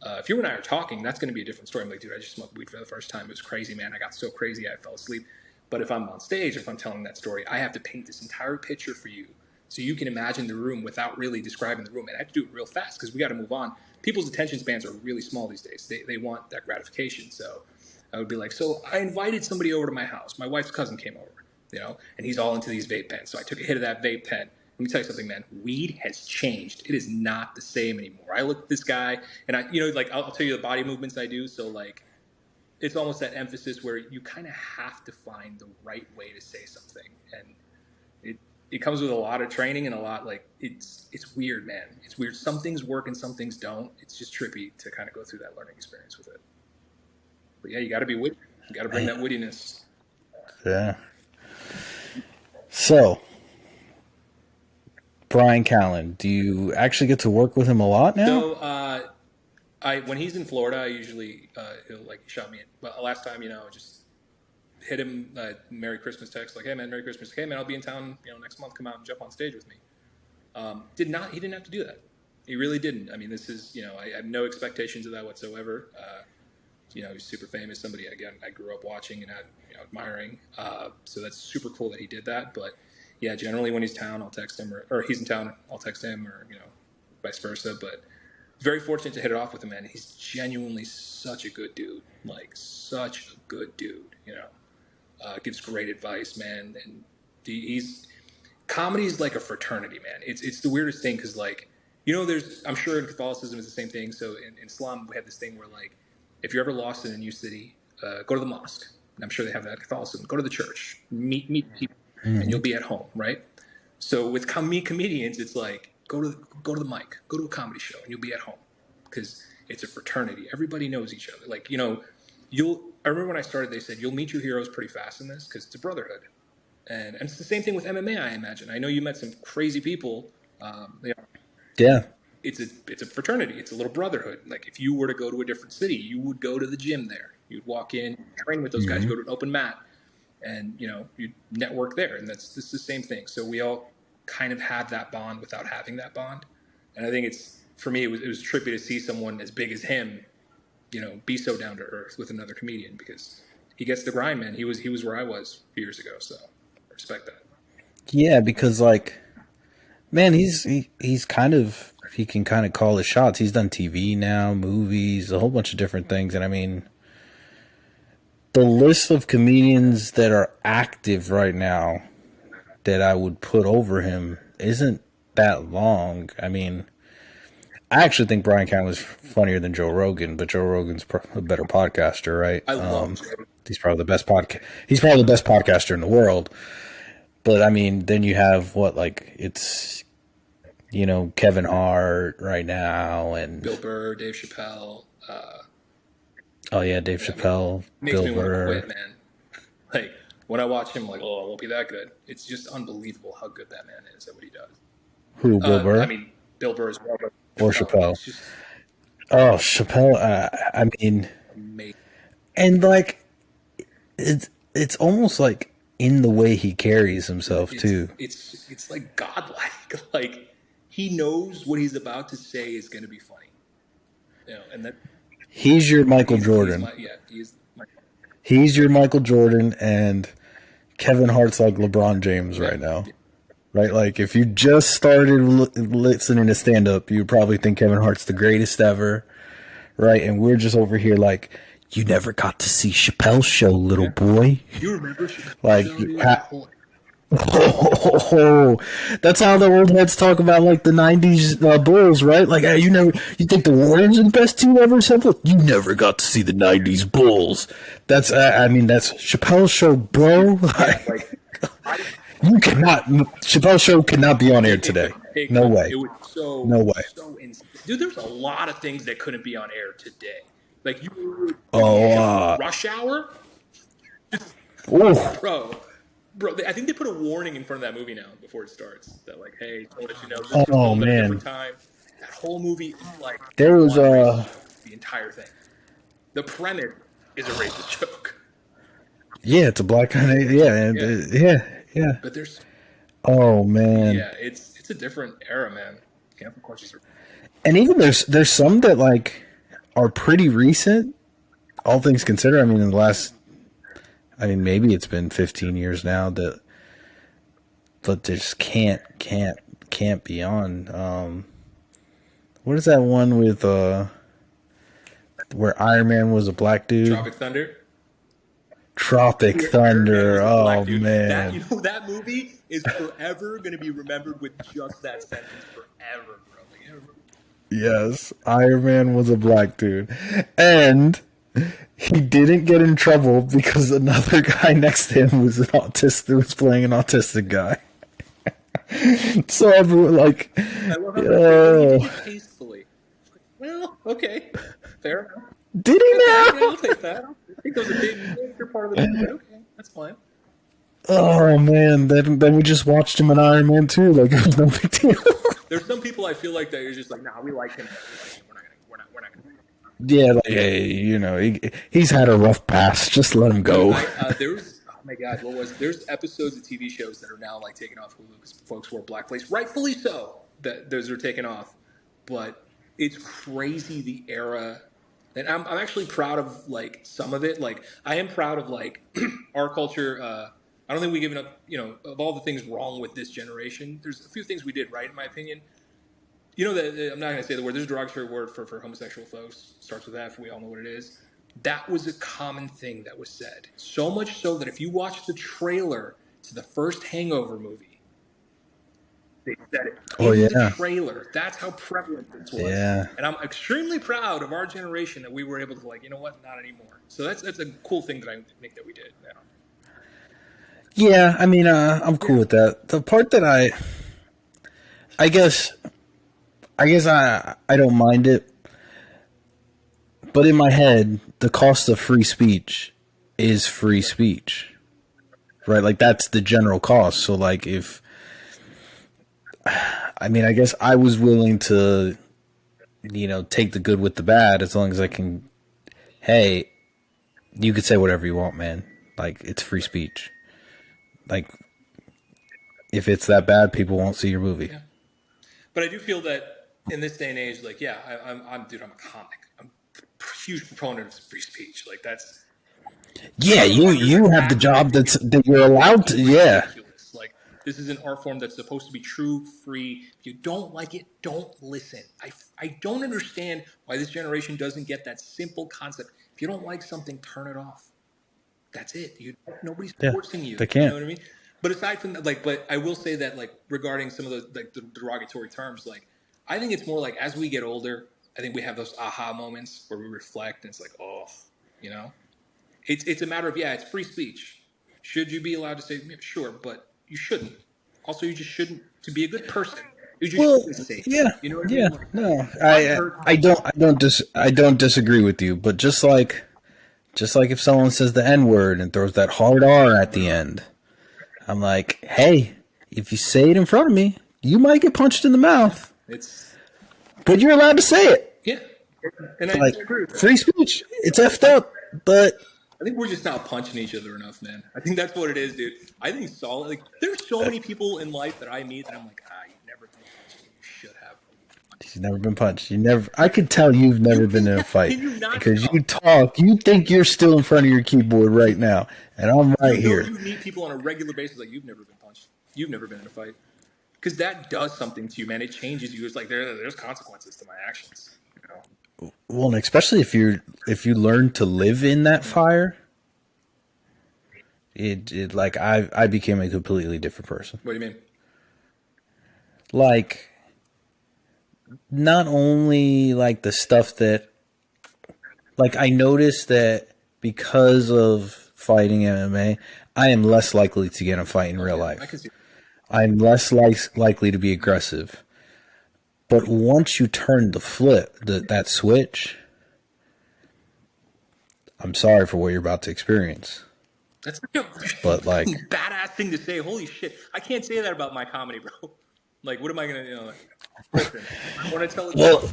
If you and I are talking, that's going to be a different story. I'm like, dude, I just smoked weed for the first time. It was crazy, man. I got so crazy, I fell asleep. But if I'm on stage, if I'm telling that story, I have to paint this entire picture for you so you can imagine the room without really describing the room. And I have to do it real fast because we got to move on. People's attention spans are really small these days. They want that gratification. So I would be like, so I invited somebody over to my house. My wife's cousin came over, and he's all into these vape pens. So I took a hit of that vape pen. Let me tell you something, man. Weed has changed. It is not the same anymore. I look at this guy, and I'll tell you the body movements I do. So like, it's almost that emphasis where you kind of have to find the right way to say something, and it comes with a lot of training and a lot like it's weird, man. It's weird. Some things work and some things don't. It's just trippy to kind of go through that learning experience with it. But yeah, you got to be witty. You got to bring that wittiness. Yeah. So, Brian Callen, do you actually get to work with him a lot now? So, when he's in Florida, I usually he'll like shout me in. But last time, just hit him Merry Christmas text, like, hey man, Merry Christmas. Hey man, I'll be in town, next month. Come out and jump on stage with me. He didn't have to do that. He really didn't. I mean, this is, I have no expectations of that whatsoever. He's super famous. Somebody, again, I grew up watching and admiring. So that's super cool that he did that. But yeah, generally when he's in town, I'll text him, or he's in town, I'll text him, or vice versa. But very fortunate to hit it off with him, man. He's genuinely such a good dude, like such a good dude. Gives great advice, man, and comedy is like a fraternity, man. It's the weirdest thing because like I'm sure in Catholicism it's the same thing. So in Islam we have this thing where like if you're ever lost in a new city, go to the mosque. And I'm sure they have that in Catholicism. Go to the church, meet people, and you'll be at home, right? So with comedians, it's like go to the mic, go to a comedy show, and you'll be at home because it's a fraternity. Everybody knows each other. Like I remember when I started, they said you'll meet your heroes pretty fast in this because it's a brotherhood, and it's the same thing with MMA. I imagine. I know you met some crazy people. Yeah. It's a fraternity. It's a little brotherhood. Like if you were to go to a different city, you would go to the gym there. You'd walk in, train with those guys. You go to an open mat, and you network there. And this is the same thing. So we all kind of have that bond without having that bond. And I think for me, it was trippy to see someone as big as him, be so down to earth with another comedian because he gets the grind, man. He was where I was a few years ago, so I respect that. Yeah, because like, man, he can kind of call his shots. He's done TV now, movies, a whole bunch of different things, and I mean, the list of comedians that are active right now that I would put over him isn't that long. I mean, I actually think Brian Callen was funnier than Joe Rogan, but Joe Rogan's a better podcaster, right? I love he's probably the best He's probably the best podcaster in the world. But I mean, then you have it's Kevin Hart right now and Bill Burr, Dave Chappelle. Dave Chappelle, Makes Bill me want to Burr. quit, man. Like when I watch him, like, oh, it won't be that good. It's just unbelievable how good that man is at what he does. Who, Bill Burr? I mean, Bill Burr as well. Or Chappelle. Chappelle. I mean, amazing. And like, it's almost like in the way he carries himself too. It's like godlike. Like he knows what he's about to say is going to be funny. And that he's your Michael Jordan. He's your Michael Jordan, and Kevin Hart's like LeBron James right now. Right? Like, if you just started listening to stand-up, you would probably think Kevin Hart's the greatest ever. Right? And we're just over here like, you never got to see Chappelle's show, little boy. You remember Chappelle's like, show? Oh, that's how the old heads talk about like the '90s Bulls, right? Like, you think the Warriors are the best team ever assembled? You never got to see the '90s Bulls. That's, I mean, that's Chappelle's show, bro. Yeah, like You cannot. Chappelle's show cannot be on air today. it No could. way. It was No way. so insane. Dude, there's a lot of things that couldn't be on air today. Like you Oh, Rush Hour, oh, bro. Bro, I think they put a warning in front of that movie now before it starts. That like, hey, told us this was oh filmed at a man. different time. That whole movie is like There was one racist joke. The entire thing. The premise is a racist joke. yeah, it's a black guy. Yeah, yeah. But there's Oh man. yeah, it's a different era, man. Yeah, of course. And even there's some that like are pretty recent, all things considered. I mean, in the last, I mean, maybe it's been 15 years now that, but they just can't be on. What is that one with where Iron Man was a black dude? Tropic Thunder. Tropic Thunder. Oh Dude. man. That movie is forever going to be remembered with just that sentence forever, bro. Like, Yes, Iron Man was a black dude, and he didn't get in trouble because another guy next to him was was playing an autistic guy. So everyone like, I love how he did it tastefully. Well, okay, fair enough. did he now? I'll take that. I think that was a big major part of the movie. Okay, that's fine. Oh man, then we just watched him in Iron Man 2, like it was no big deal. There's some people I feel like that you're just like, nah, we like him. We're not gonna. Yeah, like hey, he's had a rough past. Just let him go. There's oh my god, there's episodes of TV shows that are now like taken off Hulu because folks wore blackface, rightfully so. That those are taken off, but it's crazy the era. And I'm actually proud of like some of it. Like I am proud of like our culture. I don't think we give enough, of all the things wrong with this generation. There's a few things we did right, in my opinion. I'm not going to say the word. There's a derogatory word for homosexual folks. Starts with F. We all know what it is. That was a common thing that was said. So much so that if you watch the trailer to the first Hangover movie, they said it in the trailer. That's how prevalent this was. Yeah. And I'm extremely proud of our generation that we were able to like, you know what, not anymore. So that's a cool thing that I think that we did. Yeah, I mean, I'm cool with that. The part that I guess I don't mind it, but in my head, the cost of free speech is free speech, right? Like that's the general cost. So like I guess I was willing to, take the good with the bad as long as I can. Hey, you could say whatever you want, man. Like it's free speech. Like, if it's that bad, people won't see your movie. Yeah. But I do feel that in this day and age, like, yeah, I'm a comic. I'm a huge proponent of free speech. Like, that's. Yeah, you have the job that you're allowed to. Yeah. Ridiculous. Like, this is an art form that's supposed to be true, free. If you don't like it, don't listen. I don't understand why this generation doesn't get that simple concept. If you don't like something, turn it off. That's it. Nobody's forcing you. They can't. You know what I mean? But aside from that, but I will say that, like, regarding some of the derogatory terms, like, I think it's more like as we get older, I think we have those aha moments where we reflect, and it's like, oh, it's a matter of it's free speech. Should you be allowed to say sure, but you shouldn't. Also, you just shouldn't. To be a good person, you just shouldn't say. Yeah, you know what I mean? Like, no, I don't disagree with you, but just like if someone says the N-word and throws that hard R at the end, I'm like, hey, if you say it in front of me, you might get punched in the mouth. But you're allowed to say it. Yeah. And I agree with that. Free speech. It's effed up, but I think we're just not punching each other enough, man. I think that's what it is, dude. I think solid. Like, there's so many people in life that I meet that I'm like, you've never been punched. You should have. You've never been punched. I could tell you've never been in a fight because you talk. You think you're still in front of your keyboard right now, and I'm right here. You meet people on a regular basis like you've never been punched. You've never been in a fight because that does something to you, man. It changes you. It's like there's consequences to my actions. Well, and especially if you learn to live in that fire, it like I became a completely different person. What do you mean? Like, not only like the stuff that, like, I noticed that because of fighting MMA, I am less likely to get in a fight in real I life. can see. I'm less likely to be aggressive. But once you turn the flip, that switch, I'm sorry for what you're about to experience. That's like a But like, fucking badass thing to say. Holy shit! I can't say that about my comedy, bro. Like, what am I gonna, listen? I want to tell a well, joke.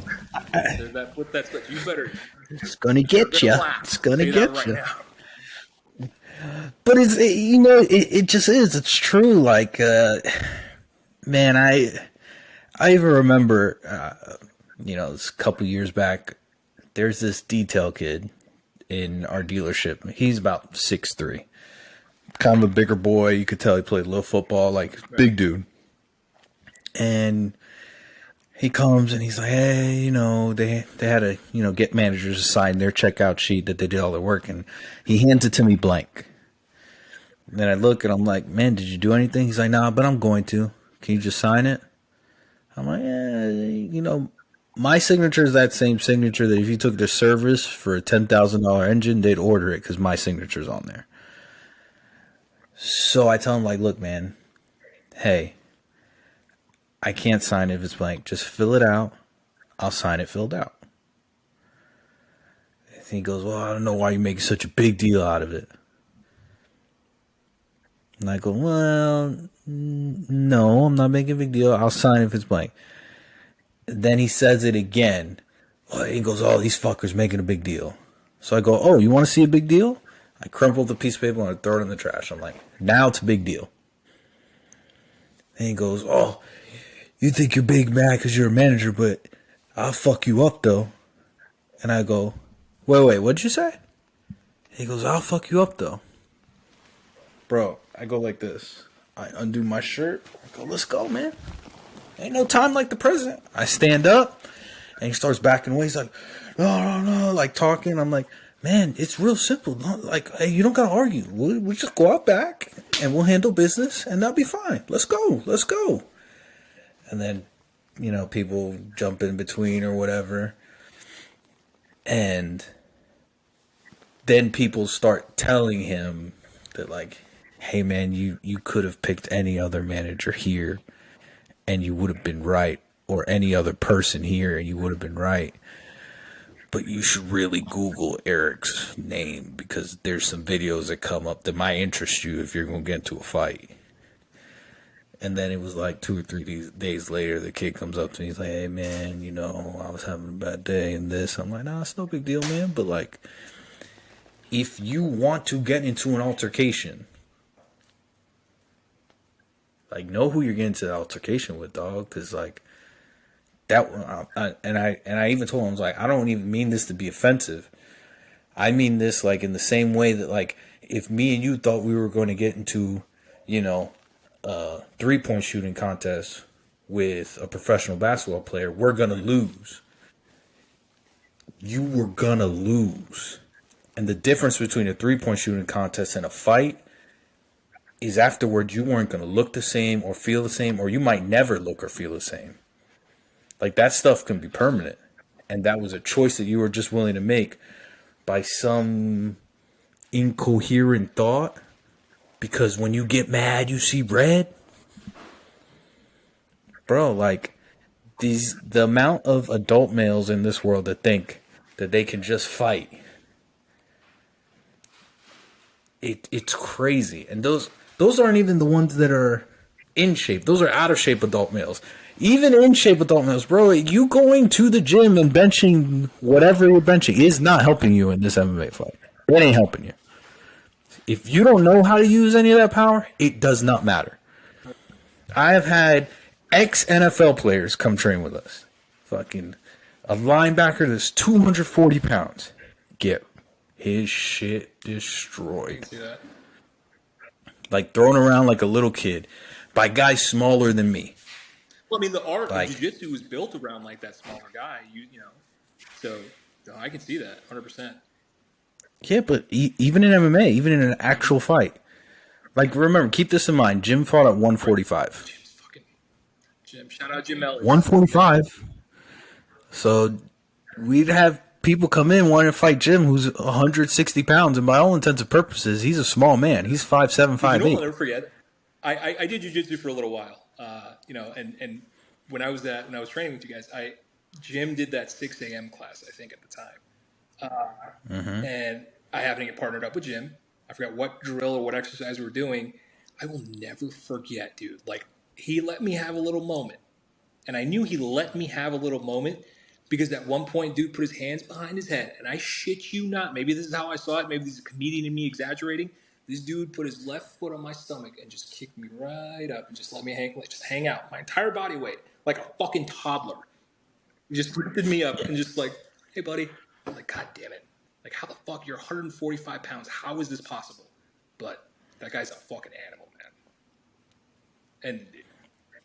There's that flip that switch. You better. it's gonna You're get gonna you. laugh. It's I'll gonna say that get right you. now. But it just is. It's true. Like, man, I even remember, this a couple years back. There's this detail kid in our dealership. He's about 6'3", kind of a bigger boy. You could tell he played a little football, like big dude. And he comes and he's like, hey, they had to, get managers to sign their checkout sheet that they did all their work, and he hands it to me blank. And then I look and I'm like, man, did you do anything? He's like, nah, but I'm going to. Can you just sign it? I'm like, my signature is that same signature that if you took to service for a $10,000 engine, they'd order it because my signature's on there. So I tell him, like, look, man, hey, I can't sign it if it's blank. Just fill it out. I'll sign it filled out. And he goes, well, I don't know why you're making such a big deal out of it. And I go, well, no, I'm not making a big deal. I'll sign it if it's blank. Then he says it again. Well, he goes, oh, these fuckers making a big deal. So I go, oh, you want to see a big deal? I crumple the piece of paper and I throw it in the trash. I'm like, now it's a big deal. And he goes, oh, you think you're big mad because you're a manager, but I'll fuck you up, though. And I go, wait, what'd you say? He goes, I'll fuck you up, though. Bro, I go like this. I undo my shirt. I go, let's go, man. Ain't no time like the present. I stand up, and he starts backing away. He's like, no, like talking. I'm like, man, it's real simple. Like, hey, you don't got to argue. We'll just go out back, and we'll handle business, and that'll be fine. Let's go. And then, people jump in between or whatever. And then people start telling him that, like, hey, man, you could have picked any other manager here and you would have been right, or any other person here and you would have been right. But you should really Google Erik's name because there's some videos that come up that might interest you if you're going to get into a fight. And then it was like 2 or 3 days later, the kid comes up to me. He's like, hey, man, I was having a bad day and this. I'm like, nah, it's no big deal, man. But, like, if you want to get into an altercation, like, know who you're getting into the altercation with, dog. Because, like, that, and I even told him, I was like, I don't even mean this to be offensive. I mean this, like, in the same way that, like, if me and you thought we were going to get into, 3-point shooting contest with a professional basketball player, we're going to lose. You were going to lose. And the difference between a 3-point shooting contest and a fight is afterwards you weren't going to look the same or feel the same, or you might never look or feel the same. Like, that stuff can be permanent. And that was a choice that you were just willing to make by some incoherent thought. Because when you get mad, you see red. Bro, like, the amount of adult males in this world that think that they can just fight, it's crazy. And those aren't even the ones that are in shape. Those are out of shape adult males. Even in shape adult males, bro, you going to the gym and benching whatever you're benching is not helping you in this MMA fight. It ain't helping you. If you don't know how to use any of that power, it does not matter. I have had ex-NFL players come train with us. Fucking a linebacker that's 240 pounds. Get his shit destroyed. See that? Like, thrown around like a little kid by guys smaller than me. Well, I mean, the art Like, of jiu-jitsu is built around, like, that smaller guy. So I can see that 100%. yeah, but even in MMA, even in an actual fight, Like, remember, keep this in mind. Jim fought at 145. Jim's fucking Jim. Shout out Jim Ellis. 145. So we'd have people come in wanting to fight Jim, who's 160 pounds, and by all intents and purposes, he's a small man. He's 5'7", 5'8". You know, I'll never forget. I did jiu-jitsu for a little while, and when I was training with you guys, Jim did that 6 a.m. class, I think, at the time, and I happened to get partnered up with Jim. I forgot what drill or what exercise we were doing. I will never forget, dude. Like, he let me have a little moment, and I knew he let me have a little moment because at one point, dude put his hands behind his head, and I shit you not. Maybe this is how I saw it. Maybe this is a comedian in me exaggerating. This dude put his left foot on my stomach and just kicked me right up and just let me hang out. My entire body weight, like a fucking toddler. He just lifted me up and just like, hey, buddy. I'm like, God damn it. Like, how the fuck? You're 145 pounds. How is this possible? But that guy's a fucking animal, man. And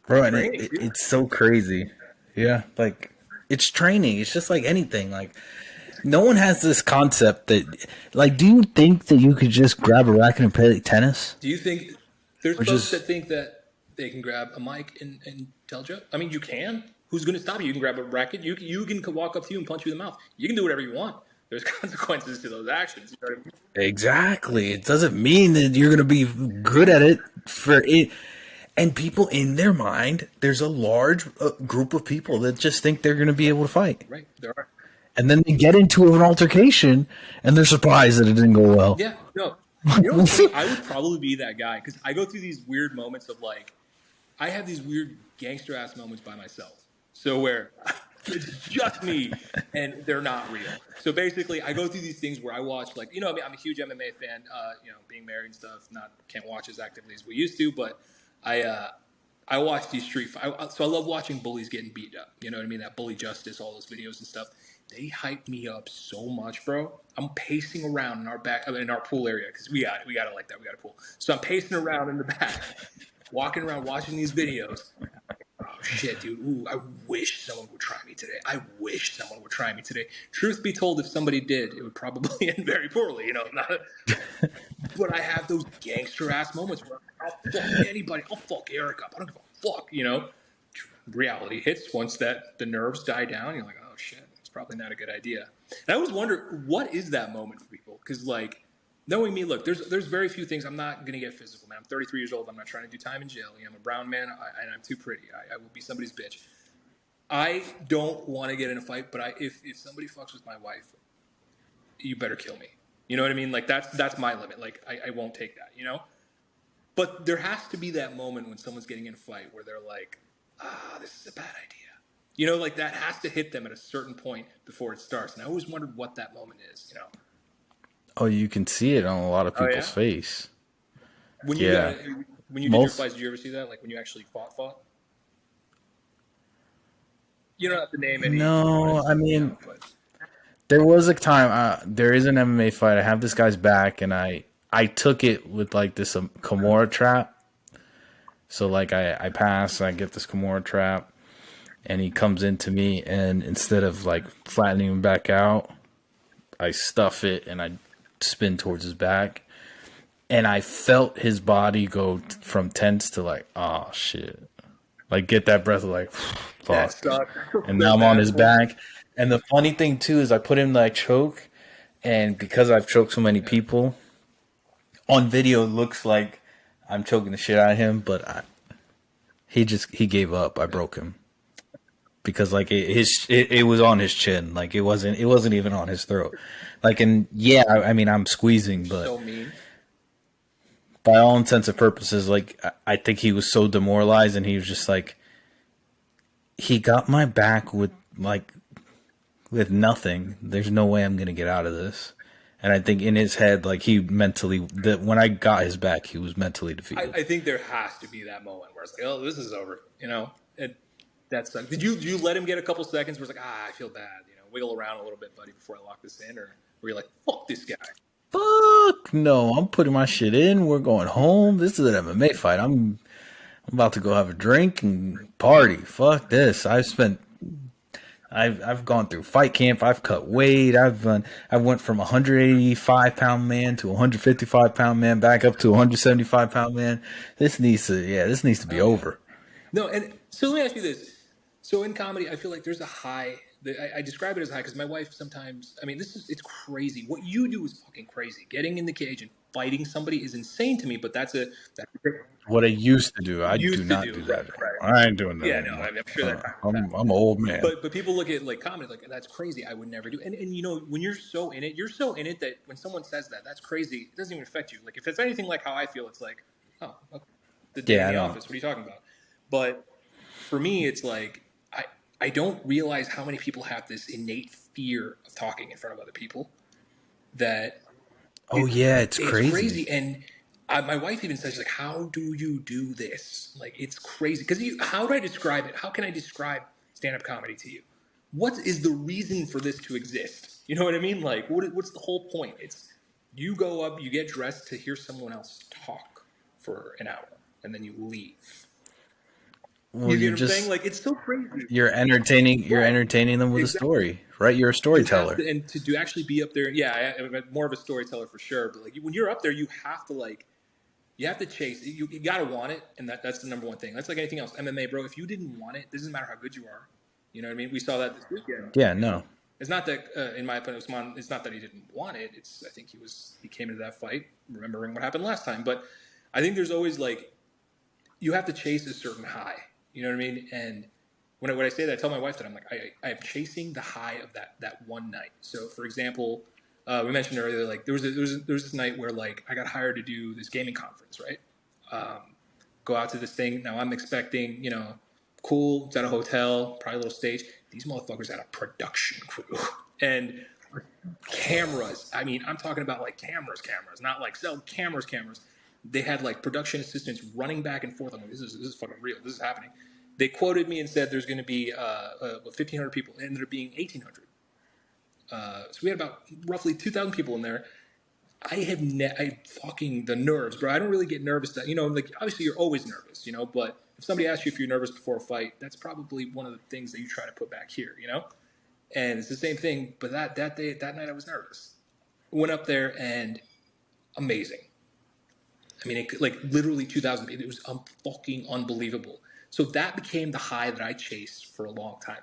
bro, and it's so crazy. Yeah, like, it's training. It's just like anything. Like, no one has this concept that, like, do you think that you could just grab a racket and play tennis? Do you think there's folks that think that they can grab a mic and tell jokes? I mean, you can. Who's going to stop you? You can grab a racket. You can walk up to you and punch you in the mouth. You can do whatever you want. There's consequences to those actions. You know what I mean? Exactly. It doesn't mean that you're going to be good at it for it. And people in their mind, there's a large group of people that just think they're going to be able to fight. Right. There are. And then they get into an altercation, and they're surprised that it didn't go well. Yeah, no. You know, I would probably be that guy because I go through these weird moments of like, I have these weird gangster ass moments by myself. So where it's just me, and they're not real. So basically, I go through these things where I watch, like, you know, I mean, I'm a huge MMA fan. Being married and stuff, can't watch as actively as we used to, but I watch these street fights. So I love watching bullies getting beat up. You know what I mean? That Bully Justice, all those videos and stuff. They hype me up so much, bro. I'm pacing around in our pool area because we got it like that. We got a pool. So I'm pacing around in the back, walking around, watching these videos. Oh shit, dude! Ooh, I wish someone would try me today. Truth be told, if somebody did, it would probably end very poorly. You know, but I have those gangster ass moments where I'll fuck anybody. I'll fuck Erik up. I don't give a fuck. You know, reality hits once the nerves die down. You're like, oh shit. Probably not a good idea. And I always wonder, what is that moment for people? Because, like, knowing me, look, there's very few things. I'm not going to get physical, man. I'm 33 years old. I'm not trying to do time in jail. You know, I'm a brown man, and I'm too pretty. I will be somebody's bitch. I don't want to get in a fight, but if somebody fucks with my wife, you better kill me. You know what I mean? Like, that's my limit. Like, I won't take that, you know? But there has to be that moment when someone's getting in a fight where they're like, this is a bad idea. You know, like, that has to hit them at a certain point before it starts. And I always wondered what that moment is, you know. Oh, you can see it on a lot of people's face. When you did your fights, did you ever see that? Like, when you actually fought? You don't have to name any. No, I mean, there was a time, there is an MMA fight. I have this guy's back, and I took it with, like, this Kimura trap. So, like, I pass, I get this Kimura trap. And he comes into me, and instead of, like, flattening him back out, I stuff it, and I spin towards his back. And I felt his body go from tense to, like, oh, shit. Like, get that breath of, like, fuck. And now I'm on his back. And the funny thing, too, is I put him, like, choke. And because I've choked so many people, on video, it looks like I'm choking the shit out of him. But he gave up. I broke him. Because, like, it was on his chin, like, it wasn't even on his throat, like, and yeah, I mean, I'm squeezing, but so mean. By all intents and purposes, like, I think he was so demoralized, and he was just like, he got my back with with nothing. There's no way I'm gonna get out of this, and I think in his head, like, he mentally, that when I got his back, he was mentally defeated. I think there has to be that moment where it's like, oh, this is over, you know. That sucks. Did you let him get a couple seconds where it's like, I feel bad, you know, wiggle around a little bit, buddy, before I lock this in, or were you like, fuck this guy? Fuck no, I'm putting my shit in. We're going home. This is an MMA fight. I'm about to go have a drink and party. Fuck this. I I've gone through fight camp. I've cut weight. I went from 185-pound man to 155-pound man, back up to 175-pound man. This needs to be over. No, and so let me ask you this. So in comedy, I feel like there's a high. I describe it as high because my wife sometimes. I mean, it's crazy. What you do is fucking crazy. Getting in the cage and fighting somebody is insane to me. But that's a What I used to do. I used do to not do, do that. right. I ain't doing that. Yeah, anymore. no, I'm sure that. I'm an old man. But people look at like comedy like that's crazy. I would never do. And you know when you're so in it that when someone says that's crazy. It doesn't even affect you. Like if it's anything like how I feel, it's like, oh, okay. The day in the office. What are you talking about? But for me, it's like I don't realize how many people have this innate fear of talking in front of other people. That It's crazy. It's crazy, and my wife even says, she's like, "How do you do this? Like, it's crazy." Because how do I describe it? How can I describe stand-up comedy to you? What is the reason for this to exist? You know what I mean? Like, what's the whole point? It's you go up, you get dressed to hear someone else talk for an hour, and then you leave. Well, you get what I'm saying? Like, it's so crazy. You're entertaining them with a story, right? You're a storyteller. And to actually be up there, I'm more of a storyteller for sure. But like when you're up there, you have to chase. You gotta want it, and that's the number one thing. That's like anything else. MMA, bro. If you didn't want it, it doesn't matter how good you are. You know what I mean? We saw that this weekend. Yeah, no. It's not that, in my opinion, Usman. It's not that he didn't want it. I think he came into that fight remembering what happened last time. But I think there's always like you have to chase a certain high. You know what I mean? And when I say that, I tell my wife that I'm like, I'm chasing the high of that one night. So, for example, we mentioned earlier, like there was this night where like I got hired to do this gaming conference, right? Go out to this thing. Now I'm expecting, cool. It's at a hotel, probably a little stage. These motherfuckers had a production crew and cameras. I mean, I'm talking about like cameras, not like sell cameras. They had like production assistants running back and forth. I'm like, this is fucking real. This is happening. They quoted me and said there's going to be 1,500 people. It ended up being 1,800. So we had about roughly 2,000 people in there. I fucking the nerves, bro. I don't really get nervous. Like obviously you're always nervous, but if somebody asks you if you're nervous before a fight, that's probably one of the things that you try to put back here, And it's the same thing. But that night I was nervous. Went up there and amazing. I mean, like literally 2,000 people. It was fucking unbelievable. So that became the high that I chased for a long time.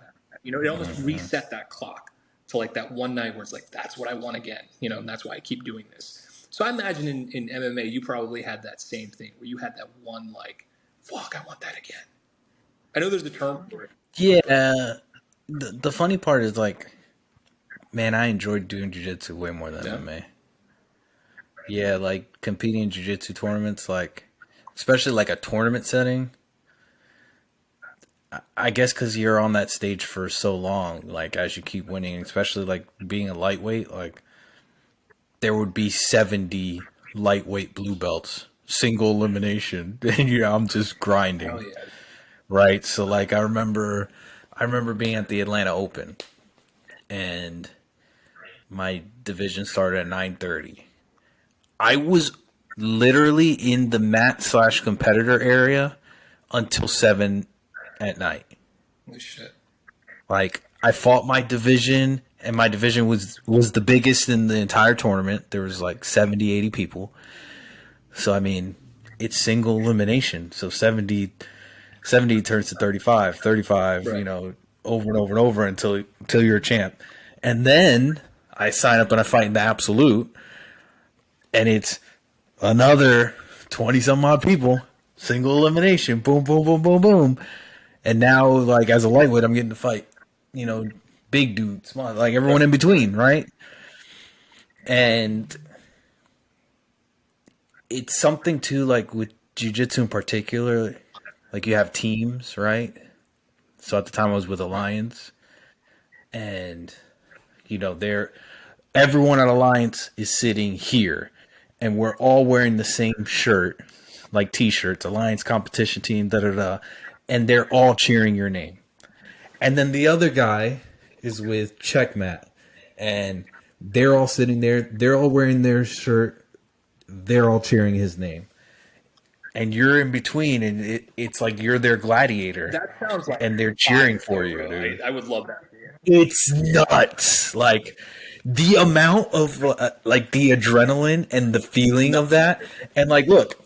It almost reset that clock to like that one night where it's like, that's what I want again, and that's why I keep doing this. So I imagine in MMA, you probably had that same thing where you had that one like, fuck, I want that again. I know there's a term for it. Yeah. The funny part is like, man, I enjoyed doing jiu-jitsu way more than MMA. Yeah, like competing in jiu-jitsu tournaments, like especially like a tournament setting. I guess because you're on that stage for so long, like as you keep winning, especially like being a lightweight, like there would be 70 lightweight blue belts, single elimination, and I'm just grinding. Oh, yeah. Right? So like I remember being at the Atlanta Open, and my division started at 9:30. I was literally in the mat/competitor area until 7 at night. Holy shit. Like I fought my division, and my division was the biggest in the entire tournament. There was like 70, 80 people. So I mean, it's single elimination. So 70 turns to 35, right. Over and over and over until you're a champ. And then I sign up and I fight in the absolute, and it's another 20 some odd people, single elimination, boom, boom, boom, boom, boom. And now, like, as a lightweight, I'm getting to fight, big dudes, small, like everyone in between, right? And it's something, too, like, with jiu-jitsu in particular, like, you have teams, right? So at the time I was with Alliance, and, everyone at Alliance is sitting here, and we're all wearing the same shirt, like T-shirts, Alliance competition team, da-da-da. And they're all cheering your name. And then the other guy is with Checkmat, and they're all sitting there. They're all wearing their shirt. They're all cheering his name. And you're in between, and it's like you're their gladiator. That sounds like and they're cheering for you, dude. I would love that. It's nuts. Like the amount of like the adrenaline and the feeling of that. And like, look,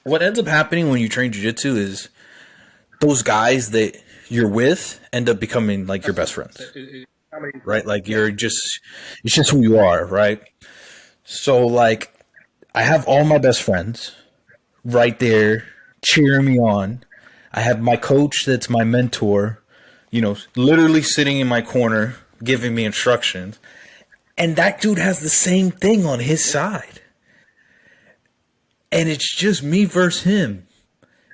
what ends up happening when you train jiu-jitsu is those guys that you're with end up becoming like your best friends, right? Like it's just who you are, right? So like, I have all my best friends right there cheering me on. I have my coach that's my mentor, literally sitting in my corner giving me instructions. And that dude has the same thing on his side. And it's just me versus him.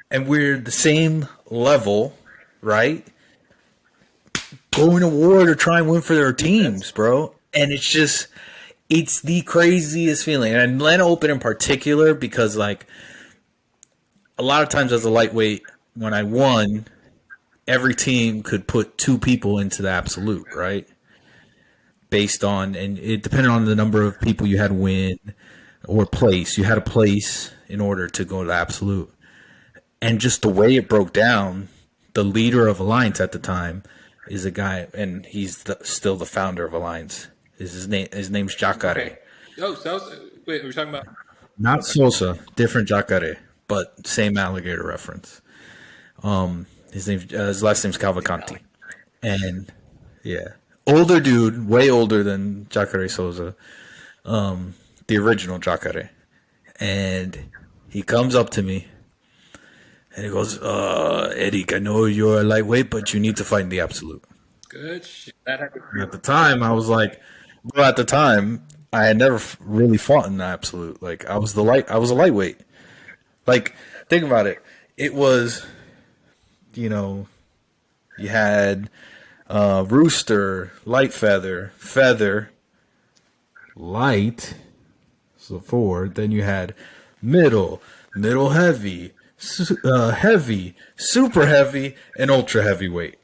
And we're the same level, right? Going to war to try and win for their teams, bro. And it's the craziest feeling. And Atlanta Open in particular, because like a lot of times as a lightweight, when I won, every team could put 2 people into the absolute, right? Based on, and it depended on the number of people you had win or place. You had a place in order to go to absolute. And just the way it broke down, the leader of Alliance at the time is a guy, and he's still the founder of Alliance. His name's Jacare. Okay. Oh, so wait, we're talking about not Sosa, different Jacare, but same alligator reference. His last name's Cavalcanti, and yeah, older dude, way older than Jacare Souza, the original Jacare, and he comes up to me. And he goes, Erik, I know you're a lightweight, but you need to fight in the absolute. good shit. That happened. At the time, I was like, bro, at the time, I had never really fought in the absolute. Like, I was a lightweight. Like, think about it. It was, you had Rooster, Light Feather, Feather, Light, so forward. Then you had Middle Heavy, Heavy, Super Heavy, and Ultra Heavyweight.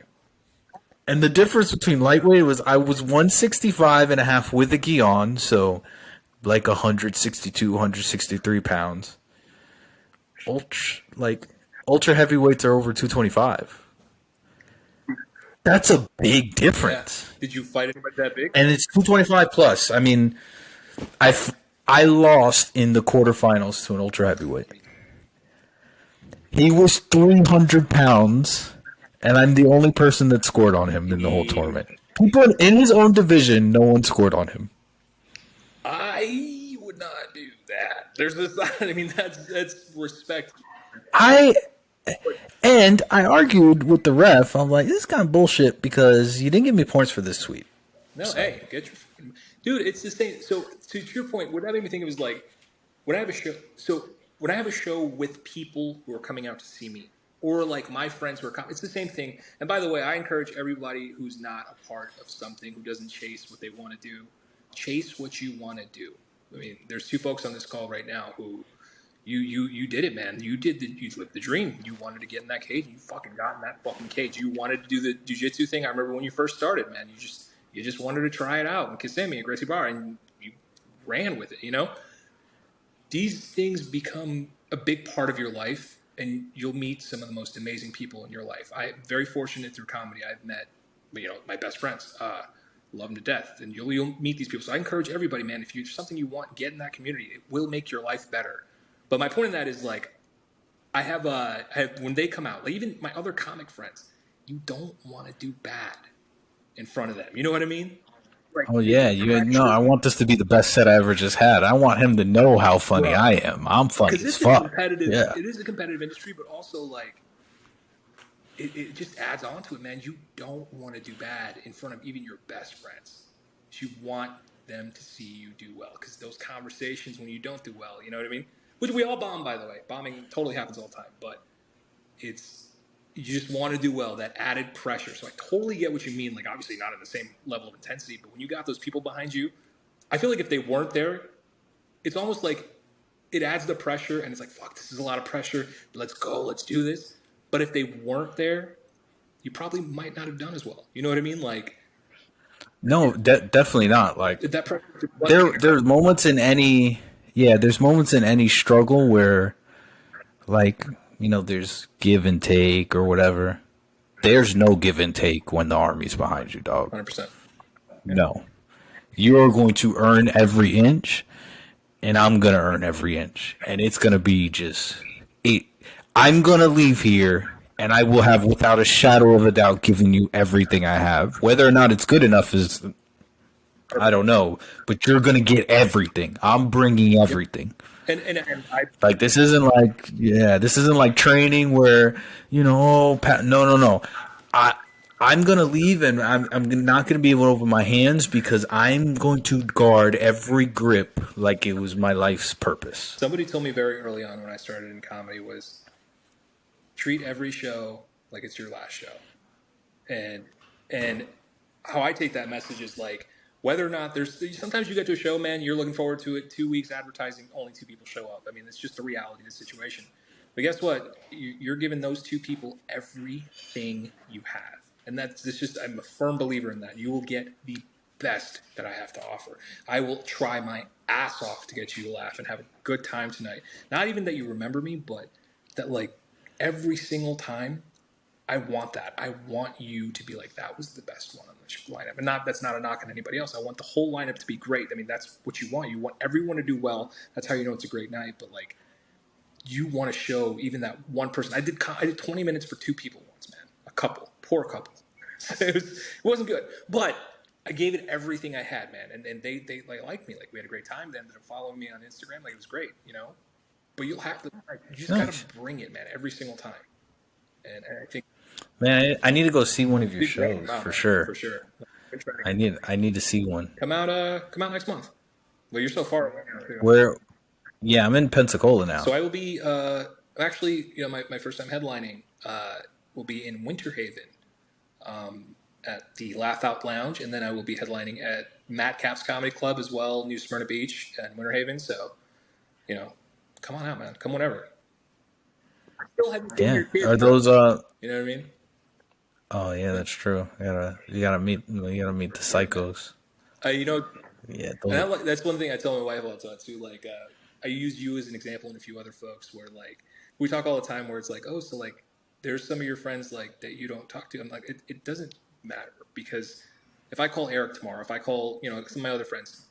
And the difference between lightweight was I was 165 and a half with a gi on, so like 162, 163 pounds. Ultra heavyweights are over 225. That's a big difference. Yeah. Did you fight anybody that big? And it's 225 plus. I mean, I lost in the quarterfinals to an ultra heavyweight. He was 300 pounds, and I'm the only person that scored on him in the whole tournament. People in his own division, no one scored on him. I would not do that. There's this. I mean, that's respect. I argued with the ref. I'm like, this is kind of bullshit because you didn't give me points for this sweep. No, hey, get your dude. It's the same. So to your point, what that made me think of was like when I have a show. So when I have a show with people who are coming out to see me, or like my friends who are coming, it's the same thing. And by the way, I encourage everybody who's not a part of something, who doesn't chase what they want to do, chase what you want to do. I mean, there's 2 folks on this call right now who you did it, man. You lived the dream. You wanted to get in that cage. You fucking got in that fucking cage. You wanted to do the jiu-jitsu thing. I remember when you first started, man. You just wanted to try it out in Kissimmee and Gracie Bar, and you ran with it. These things become a big part of your life, and you'll meet some of the most amazing people in your life. I'm very fortunate through comedy. I've met, my best friends. Love them to death, and you'll meet these people. So I encourage everybody, man. If there's something you want, get in that community. It will make your life better. But my point in that is like, I have when they come out, like even my other comic friends, you don't want to do bad in front of them. You know what I mean? Like, oh yeah, I want this to be the best set I ever just had. I want him to know how funny I am. I'm funny as fuck. Yeah. It is a competitive industry, but also like it just adds on to it, man. You don't want to do bad in front of even your best friends. You want them to see you do well, because those conversations when you don't do well, you know what I mean? Which we all bomb, by the way. Bombing totally happens all the time, but you just want to do well, that added pressure. So I totally get what you mean. Like, obviously not in the same level of intensity, but when you got those people behind you, I feel like if they weren't there, it's almost like it adds the pressure, and it's like, fuck, this is a lot of pressure. Let's go. Let's do this. But if they weren't there, you probably might not have done as well. You know what I mean? Like, no, definitely not. Like, that pressure. There's moments in any. Yeah, there's moments in any struggle where, like, there's give and take or whatever. there's no give and take when the army's behind you, dog. 100%. No. You are going to earn every inch, and I'm going to earn every inch. And it's going to be just it. I'm going to leave here, and I will have, without a shadow of a doubt, given you everything I have. Whether or not it's good enough is, I don't know. But you're going to get everything. I'm bringing everything. And I, Like, this isn't like training where, no. I'm going to leave, and I'm not going to be able to open my hands because I'm going to guard every grip like it was my life's purpose. somebody told me very early on when I started in comedy was treat every show like it's your last show. And how I take that message is like, whether or not sometimes you get to a show, man, you're looking forward to it, 2 weeks advertising, only 2 people show up. I mean, it's just the reality of the situation. But guess what? You're giving those 2 people everything you have. And I'm a firm believer in that. You will get the best that I have to offer. I will try my ass off to get you to laugh and have a good time tonight. Not even that you remember me, but that like every single time, I want that. I want you to be like, that was the best one on the lineup. And that's not a knock on anybody else. I want the whole lineup to be great. I mean, that's what you want. You want everyone to do well. That's how you know it's a great night. But like, you want to show even that one person. I did 20 minutes for 2 people once, man. A couple. Poor couple. It wasn't good. But I gave it everything I had, man. And they liked me. Like, we had a great time. They ended up following me on Instagram. Like, it was great, But you'll have to, you just got to bring it, man, every single time. And I think, Man, I need to go see one of your shows for sure. For sure. I need to see one. Come out next month. Well, you're so far away now, too. Where? Yeah, I'm in Pensacola now. So I will be actually, my first time headlining will be in Winter Haven at the Laugh Out Lounge, and then I will be headlining at Matt Cap's Comedy Club as well, New Smyrna Beach and Winter Haven. So, come on out, man. Come whenever. I still haven't seen your kids, are bro. those You know what I mean? Oh yeah, that's true. You gotta meet the psychos. Yeah, and that's one thing I tell my wife all the time too. Like, I use you as an example and a few other folks where like we talk all the time where it's like, oh, so like there's some of your friends like that you don't talk to. I'm like, it doesn't matter, because if I call Erik tomorrow, if I call some of my other friends,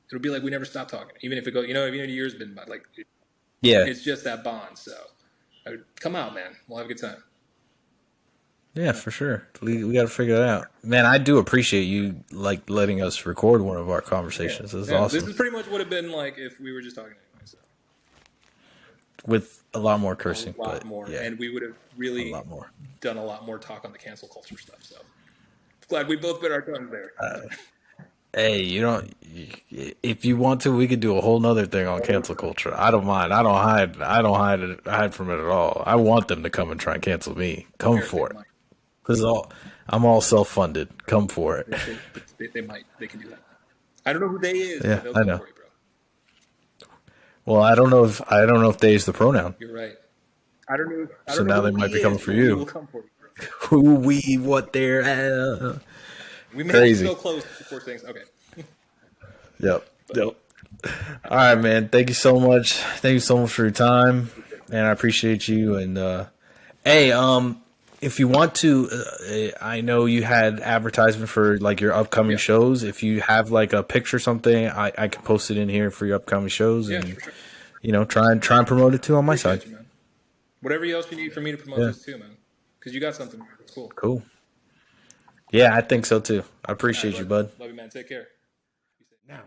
it'll be like we never stop talking, even if it goes, even a year's been by. Like, it's just that bond. So, come out, man. We'll have a good time. Yeah, for sure. We got to figure that out, man. I do appreciate you like letting us record one of our conversations. This is awesome. This is pretty much what it'd been like if we were just talking anyway. So. With a lot more cursing, more, yeah. And we would have really done a lot more talk on the cancel culture stuff. So glad we both bit our tongues there. Hey, if you want to, we could do a whole nother thing on cancel culture. I don't mind. I don't hide from it at all. I want them to come and try and cancel me. Come for it. Because I'm all self-funded. Come for it. They might. They can do that. I don't know who they is. Yeah, but I know. For you, bro. Well, I don't know if they is the pronoun. You're right. I don't know. So now they might be coming for you. Will come for you, bro. Who, we, what, they're. We may be so close before things. Okay. Yep. All right, man. Thank you so much. Thank you so much for your time, and I appreciate you. And hey, if you want to, I know you had advertisement for like your upcoming shows. If you have like a picture or something, I can post it in here for your upcoming shows, and sure. Try and promote it too on my side. You, man. Whatever else you need for me to promote this too, man. Because you got something. It's cool. Cool. Yeah, I think so too. I appreciate you, bud. Love you, man. Take care. Now.